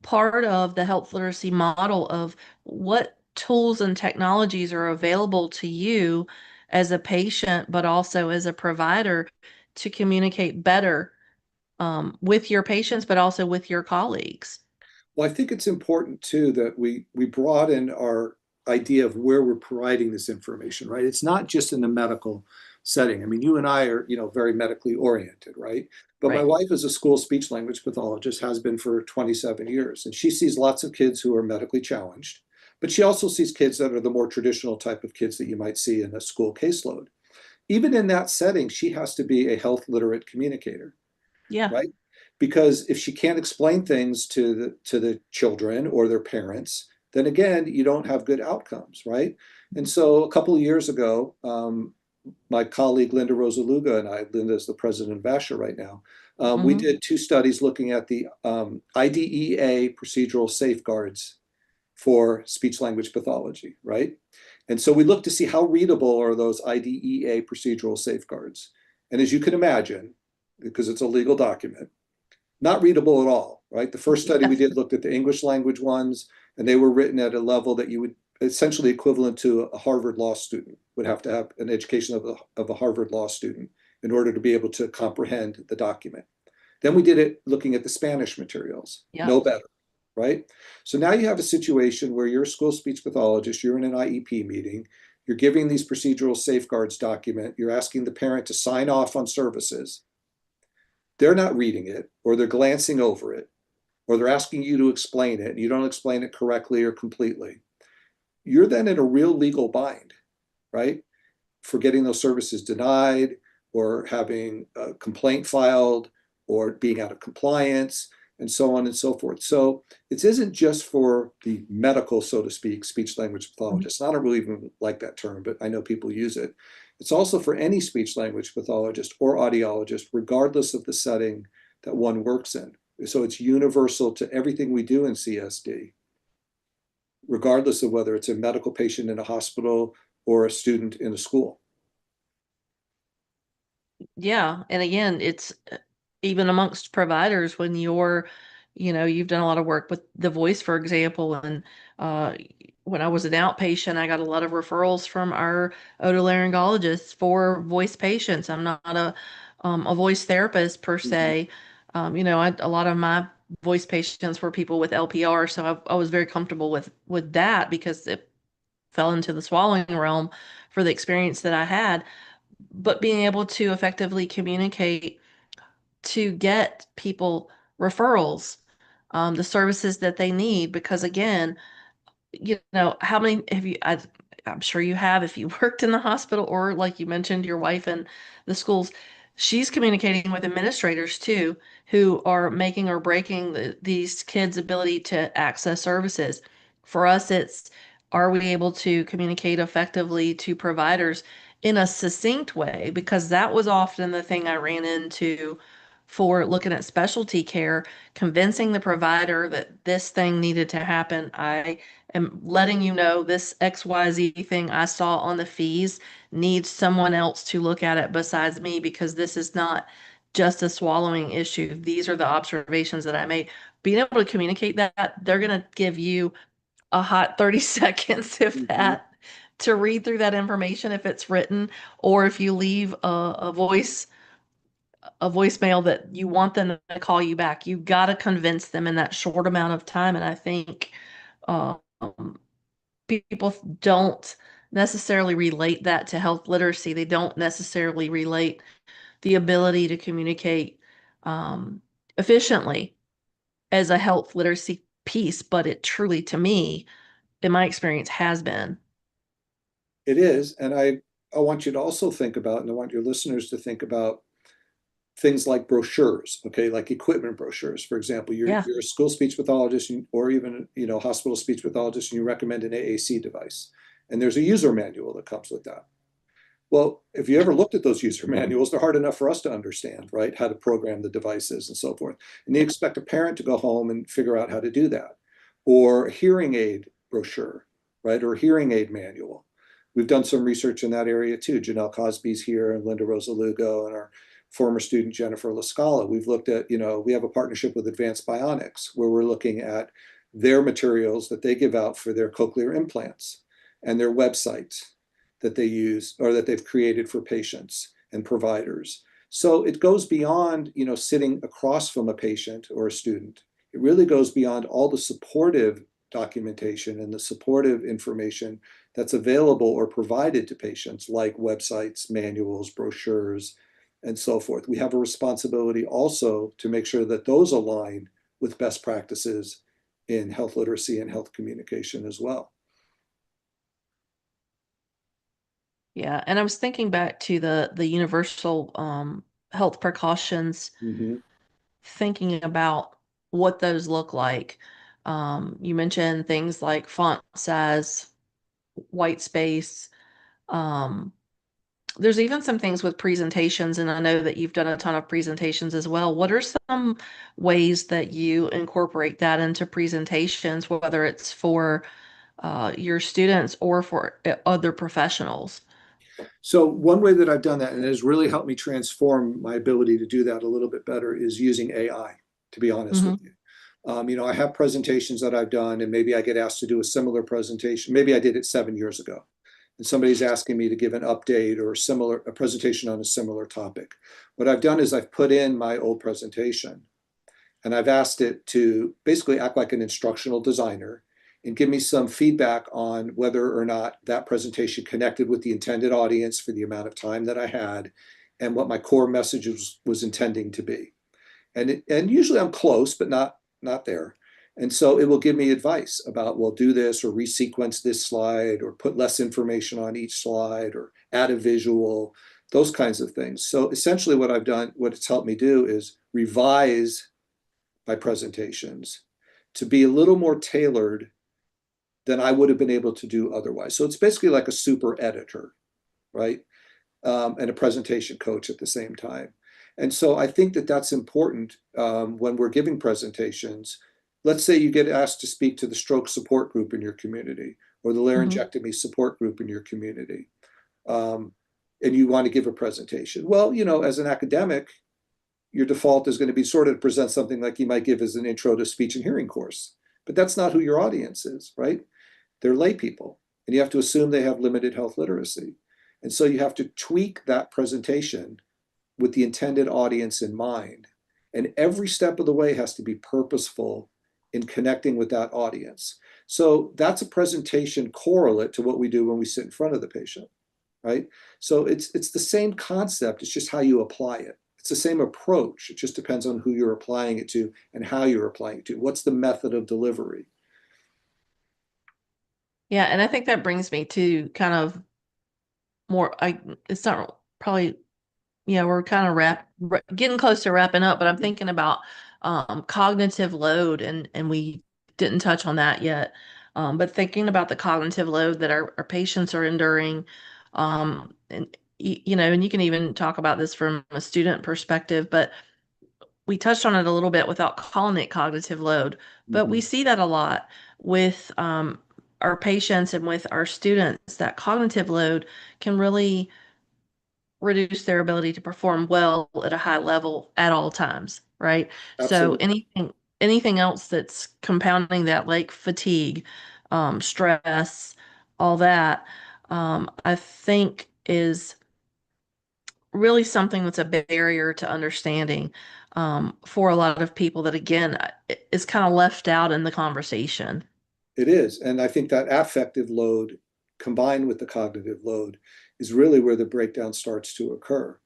part of the health literacy model of what tools and technologies are available to you as a patient, but also as a provider to communicate better with your patients, but also with your colleagues. Well, I think it's important too that we broaden our idea of where we're providing this information, right? It's not just in the medical setting. I mean, you and I are, very medically oriented, right? But my Right. wife is a school speech language pathologist, has been for 27 years, and she sees lots of kids who are medically challenged, but she also sees kids that are the more traditional type of kids that you might see in a school caseload. Even in that setting, she has to be a health literate communicator, Yeah. right? Because if she can't explain things to the children or their parents, then again, you don't have good outcomes, right? And so a couple of years ago, my colleague Linda Rosaluga and I, Linda is the president of VASHA right now, we Hmm. did two studies looking at the IDEA procedural safeguards for speech language pathology, right? And so we looked to see how readable are those IDEA procedural safeguards. And as you can imagine, because it's a legal document, not readable at all, right? The first study we Yes. did looked at the English language ones, and they were written at a level that you would essentially equivalent to a Harvard law student would have to have an education of a Harvard law student in order to be able to comprehend the document. Then we did it looking at the Spanish materials, no Yep. better, right? So now you have a situation where you're a school speech pathologist, you're in an IEP meeting, you're giving these procedural safeguards document, you're asking the parent to sign off on services. They're not reading it, or they're glancing over it, or they're asking you to explain it, and you don't explain it correctly or completely. You're then in a real legal bind, right? For getting those services denied, or having a complaint filed, or being out of compliance. and so on and so forth. So it isn't just for the medical, so to speak, speech language pathologist. I don't really even like that term, but I know people use it. It's also for any speech language pathologist or audiologist, regardless of the setting that one works in. So it's universal to everything we do in CSD, regardless of whether it's a medical patient in a hospital or a student in a school. Yeah. And again, it's even amongst providers when you've done a lot of work with the voice, for example. And uh, when I was an outpatient, I got a lot of referrals from our otolaryngologists for voice patients. I'm not a voice therapist per Mhm. se. A lot of my voice patients were people with LPR, so I was very comfortable with that because it fell into the swallowing realm for the experience that I had. But being able to effectively communicate to get people referrals, the services that they need, because again, how many have you, I'm sure you have, if you worked in the hospital or like you mentioned, your wife in the schools, she's communicating with administrators too, who are making or breaking these kids' ability to access services. For us, it's, are we able to communicate effectively to providers in a succinct way? Because that was often the thing I ran into for looking at specialty care, convincing the provider that this thing needed to happen. I am letting you know this XYZ thing I saw on the fees needs someone else to look at it besides me because this is not just a swallowing issue. These are the observations that I made. Being able to communicate that, they're going to give you a hot 30 seconds, if Mhm. that, to read through that information if it's written, or if you leave a voicemail that you want them to call you back. You got to convince them in that short amount of time. And I think um, people don't necessarily relate that to health literacy. They don't necessarily relate the ability to communicate um, efficiently as a health literacy piece, but it truly, to me, in my experience, has been. It is. And I want you to also think about, and I want your listeners to think about things like brochures, okay, like equipment brochures. For example, Yeah. you're a school speech pathologist or even, hospital speech pathologist, and you recommend an AAC device. And there's a user manual that comes with that. Well, if you ever looked at those user manuals, they're hard enough for us to understand, right? How to program the devices and so forth. And you expect a parent to go home and figure out how to do that. Or a hearing aid brochure, right? Or a hearing aid manual. We've done some research in that area too. Janelle Cosby's here and Linda Rosa Lugo and our former student Jennifer Lascala. We've looked at, we have a partnership with Advanced Bionics where we're looking at their materials that they give out for their cochlear implants and their website that they use or that they've created for patients and providers. So it goes beyond, sitting across from a patient or a student. It really goes beyond all the supportive documentation and the supportive information that's available or provided to patients, like websites, manuals, brochures, and so forth. We have a responsibility also to make sure that those align with best practices in health literacy and health communication as well. Yeah. And I was thinking back to the universal health precautions, Mm-hmm. thinking about what those look like. You mentioned things like font size, white space. Um, there's even some things with presentations, and I know that you've done a ton of presentations as well. What are some ways that you incorporate that into presentations, whether it's for your students or for other professionals? So one way that I've done that, and it has really helped me transform my ability to do that a little bit better, is using AI, to be honest with Hmm. you. I have presentations that I've done, and maybe I get asked to do a similar presentation. Maybe I did it 7 years ago, and somebody's asking me to give an update or a presentation on a similar topic. What I've done is I've put in my old presentation, and I've asked it to basically act like an instructional designer and give me some feedback on whether or not that presentation connected with the intended audience for the amount of time that I had and what my core message was intending to be. And usually I'm close, but not there. And so it will give me advice about, well, do this or resequence this slide or put less information on each slide or add a visual, those kinds of things. So essentially what I've done, what it's helped me do is revise my presentations to be a little more tailored than I would have been able to do otherwise. So it's basically like a super editor, right? And a presentation coach at the same time. And so I think that that's important when we're giving presentations. Let's say you get asked to speak to the stroke support group in your community or the Mm-hmm. laryngectomy support group in your community, um, and you want to give a presentation. Well, as an academic, your default is going to be sort of to present something like you might give as an intro to speech and hearing course. But that's not who your audience is, right? They're lay people, and you have to assume they have limited health literacy. And so you have to tweak that presentation with the intended audience in mind. And every step of the way has to be purposeful in connecting with that audience. So that's a presentation correlate to what we do when we sit in front of the patient, right? So it's the same concept, it's just how you apply it. It's the same approach. It just depends on who you're applying it to and how you're applying it to. What's the method of delivery? Yeah, and I think that brings me to kind of more, it's not probably, yeah, we're kind of getting close to wrapping up, but I'm thinking about cognitive load, and we didn't touch on that yet. But thinking about the cognitive load that our patients are enduring, and and you can even talk about this from a student perspective, but we touched on it a little bit without calling it cognitive load, but we Mm-hmm. see that a lot with our patients and with our students, that cognitive load can really reduce their ability to perform well at a high level at all times, right? So Absolutely. anything else that's compounding that, like fatigue, stress, all that, I think is really something that's a barrier to understanding for a lot of people that, again, is kind of left out in the conversation. It is. And I think that affective load combined with the cognitive load is really where the breakdown starts to occur.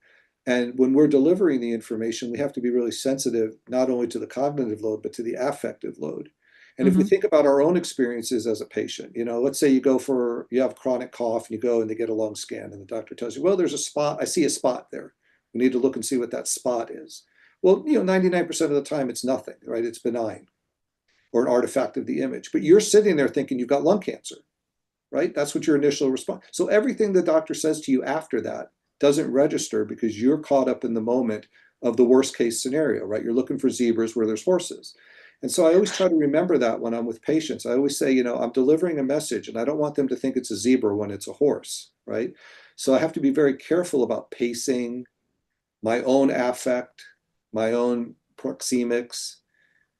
And when we're delivering the information, we have to be really sensitive not only to the cognitive load, but to the affective load. And if we Hmm. think about our own experiences as a patient, let's say you have chronic cough and you go and they get a lung scan and the doctor tells you, well, there's a spot. I see a spot there. We need to look and see what that spot is. Well, 99% of the time it's nothing, right? It's benign or an artifact of the image. But you're sitting there thinking you've got lung cancer, right? That's what your initial response. So everything the doctor says to you after that doesn't register because you're caught up in the moment of the worst case scenario, right? You're looking for zebras where there's horses. And so I always try to remember that when I'm with patients. I always say, I'm delivering a message and I don't want them to think it's a zebra when it's a horse, right? So I have to be very careful about pacing, my own affect, my own proxemics,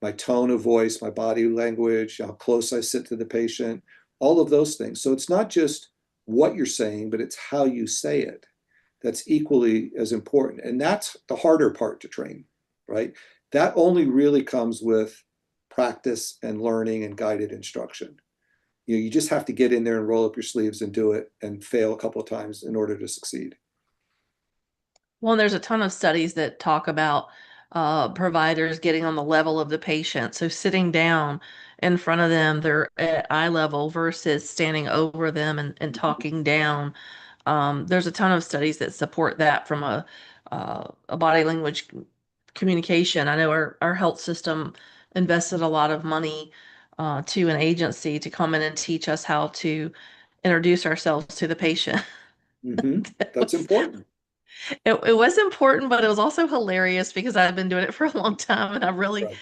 my tone of voice, my body language, how close I sit to the patient, all of those things. So it's not just what you're saying, but it's how you say it that's equally as important. And that's the harder part to train, right? That only really comes with practice and learning and guided instruction. You just have to get in there and roll up your sleeves and do it and fail a couple of times in order to succeed. Well, and there's a ton of studies that talk about providers getting on the level of the patient. So sitting down in front of them, they're at eye level versus standing over them and talking down. There's a ton of studies that support that from a body language communication. I know our health system invested a lot of money to an agency to come in and teach us how to introduce ourselves to the patient. Mm-hmm. It That's was important. it was important, but it was also hilarious because I've been doing it for a long time, and Right.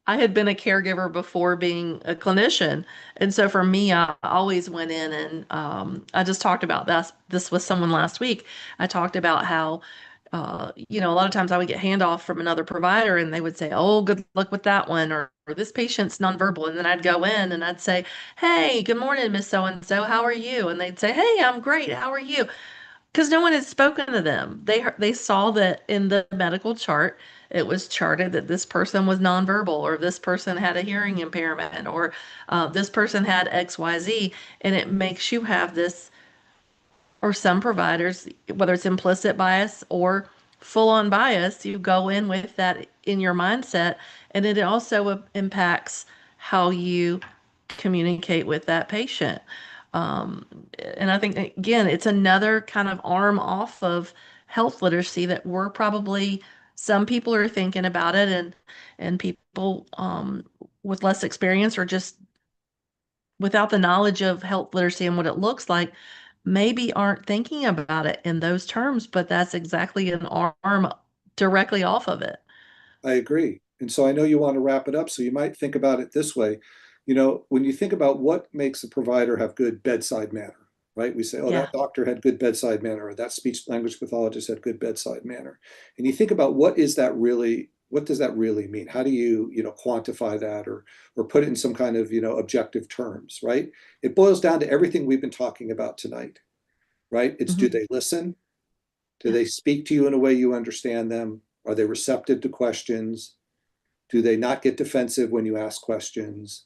I had been a caregiver before being a clinician. And so for me, I always went in and I just talked about this with someone last week. I talked about how, a lot of times I would get handoff from another provider and they would say, oh, good luck with that one, or this patient's nonverbal. And then I'd go in and I'd say, hey, good morning, Miss So-and-so. How are you? And they'd say, hey, I'm great. How are you? Because no one had spoken to them. They saw that in the medical chart, it was charted that this person was nonverbal, or this person had a hearing impairment, or this person had XYZ, and it makes you have this, or some providers, whether it's implicit bias or full on bias, you go in with that in your mindset, and it also impacts how you communicate with that patient. Um, and I think, again, it's another kind of arm off of health literacy that we're probably some people are thinking about it, and people with less experience or just without the knowledge of health literacy and what it looks like, maybe aren't thinking about it in those terms, but that's exactly an arm directly off of it. I agree. And so I know you want to wrap it up. So you might think about it this way. When you think about what makes a provider have good bedside manner, right? We say, oh, Yeah. that doctor had good bedside manner, or that speech language pathologist had good bedside manner. And you think about what does that really mean? How do you, quantify that or put it in some kind of, objective terms, right? It boils down to everything we've been talking about tonight, right? It's do Hmm. they listen? Do Yeah. they speak to you in a way you understand them? Are they receptive to questions? Do they not get defensive when you ask questions?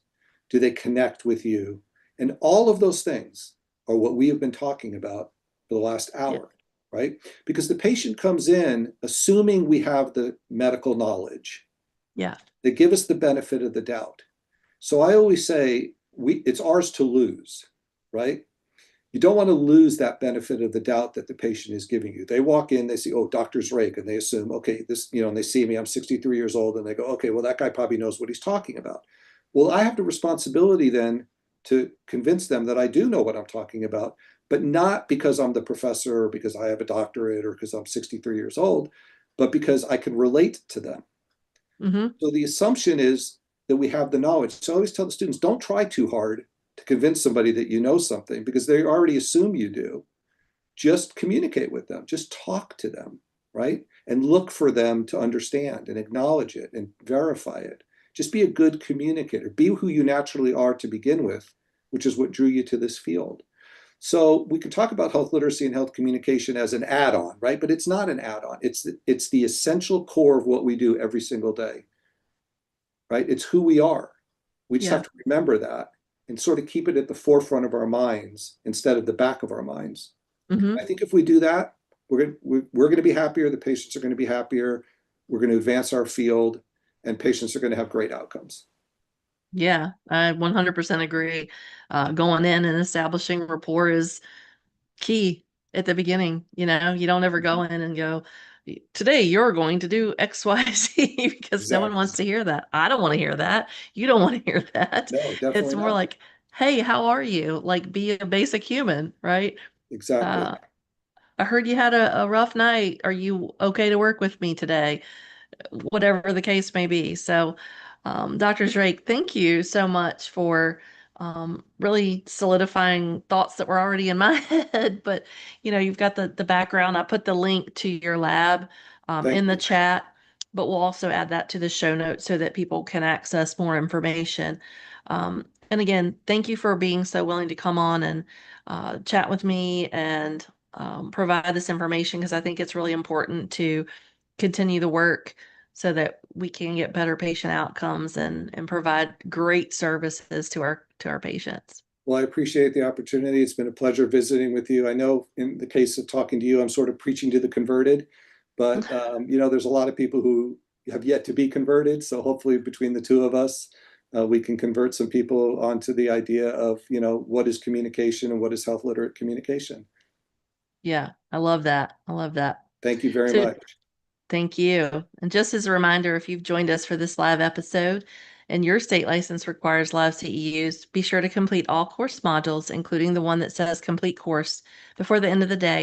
Do they connect with you? And all of those things are what we have been talking about for the last Yeah. hour, right? Because the patient comes in assuming we have the medical knowledge. Yeah. They give us the benefit of the doubt. So I always say it's ours to lose, right? You don't want to lose that benefit of the doubt that the patient is giving you. They walk in, they see, oh, Dr. Zraick, and they assume, okay, and they see me, I'm 63 years old, and they go, okay, well, that guy probably knows what he's talking about. Well, I have the responsibility then to convince them that I do know what I'm talking about, but not because I'm the professor or because I have a doctorate or because I'm 63 years old, but because I can relate to them. Hmm. So the assumption is that we have the knowledge. So I always tell the students, don't try too hard to convince somebody that you know something because they already assume you do. Just communicate with them, just talk to them, right? And look for them to understand and acknowledge it and verify it. Just be a good communicator. Be who you naturally are to begin with, which is what drew you to this field. So we can talk about health literacy and health communication as an add-on, right? But it's not an add-on. It's the essential core of what we do every single day, right? It's who we are. We just have Yeah. to remember that and sort of keep it at the forefront of our minds instead of the back of our minds. I Hmm. think if we do that, we're going to be happier. The patients are going to be happier. We're going to advance our field, and patients are going to have great outcomes. Yeah, I 100% agree. Going in and establishing rapport is key at the beginning. You don't ever go in and go, today you're going to do X, Y, Z because no one Exactly. wants to hear that. I don't want to hear that. You don't want to hear that. No, It's definitely more not. like, hey, how are you? Like, be a basic human, right? Exactly. Uh, I heard you had a rough night. Are you okay to work with me today? Whatever the case may be. So, Dr. Zraick, thank you so much for really solidifying thoughts that were already in my head. But you've got the background. I put the link to your lab Thank in the you. chat, but we'll also add that to the show notes so that people can access more information. And again, thank you for being so willing to come on and chat with me and provide this information because I think it's really important to continue the work so that we can get better patient outcomes and provide great services to our patients. Well, I appreciate the opportunity. It's been a pleasure visiting with you. I know in the case of talking to you, I'm sort of preaching to the converted, but there's a lot of people who have yet to be converted. So hopefully between the two of us, we can convert some people onto the idea of, what is communication and what is health literate communication. Yeah, I love that. I love that. Thank you very So much. thank you. And just as a reminder, if you've joined us for this live episode and your state license requires live CEUs, be sure to complete all course modules, including the one that says complete course, before the end of the day.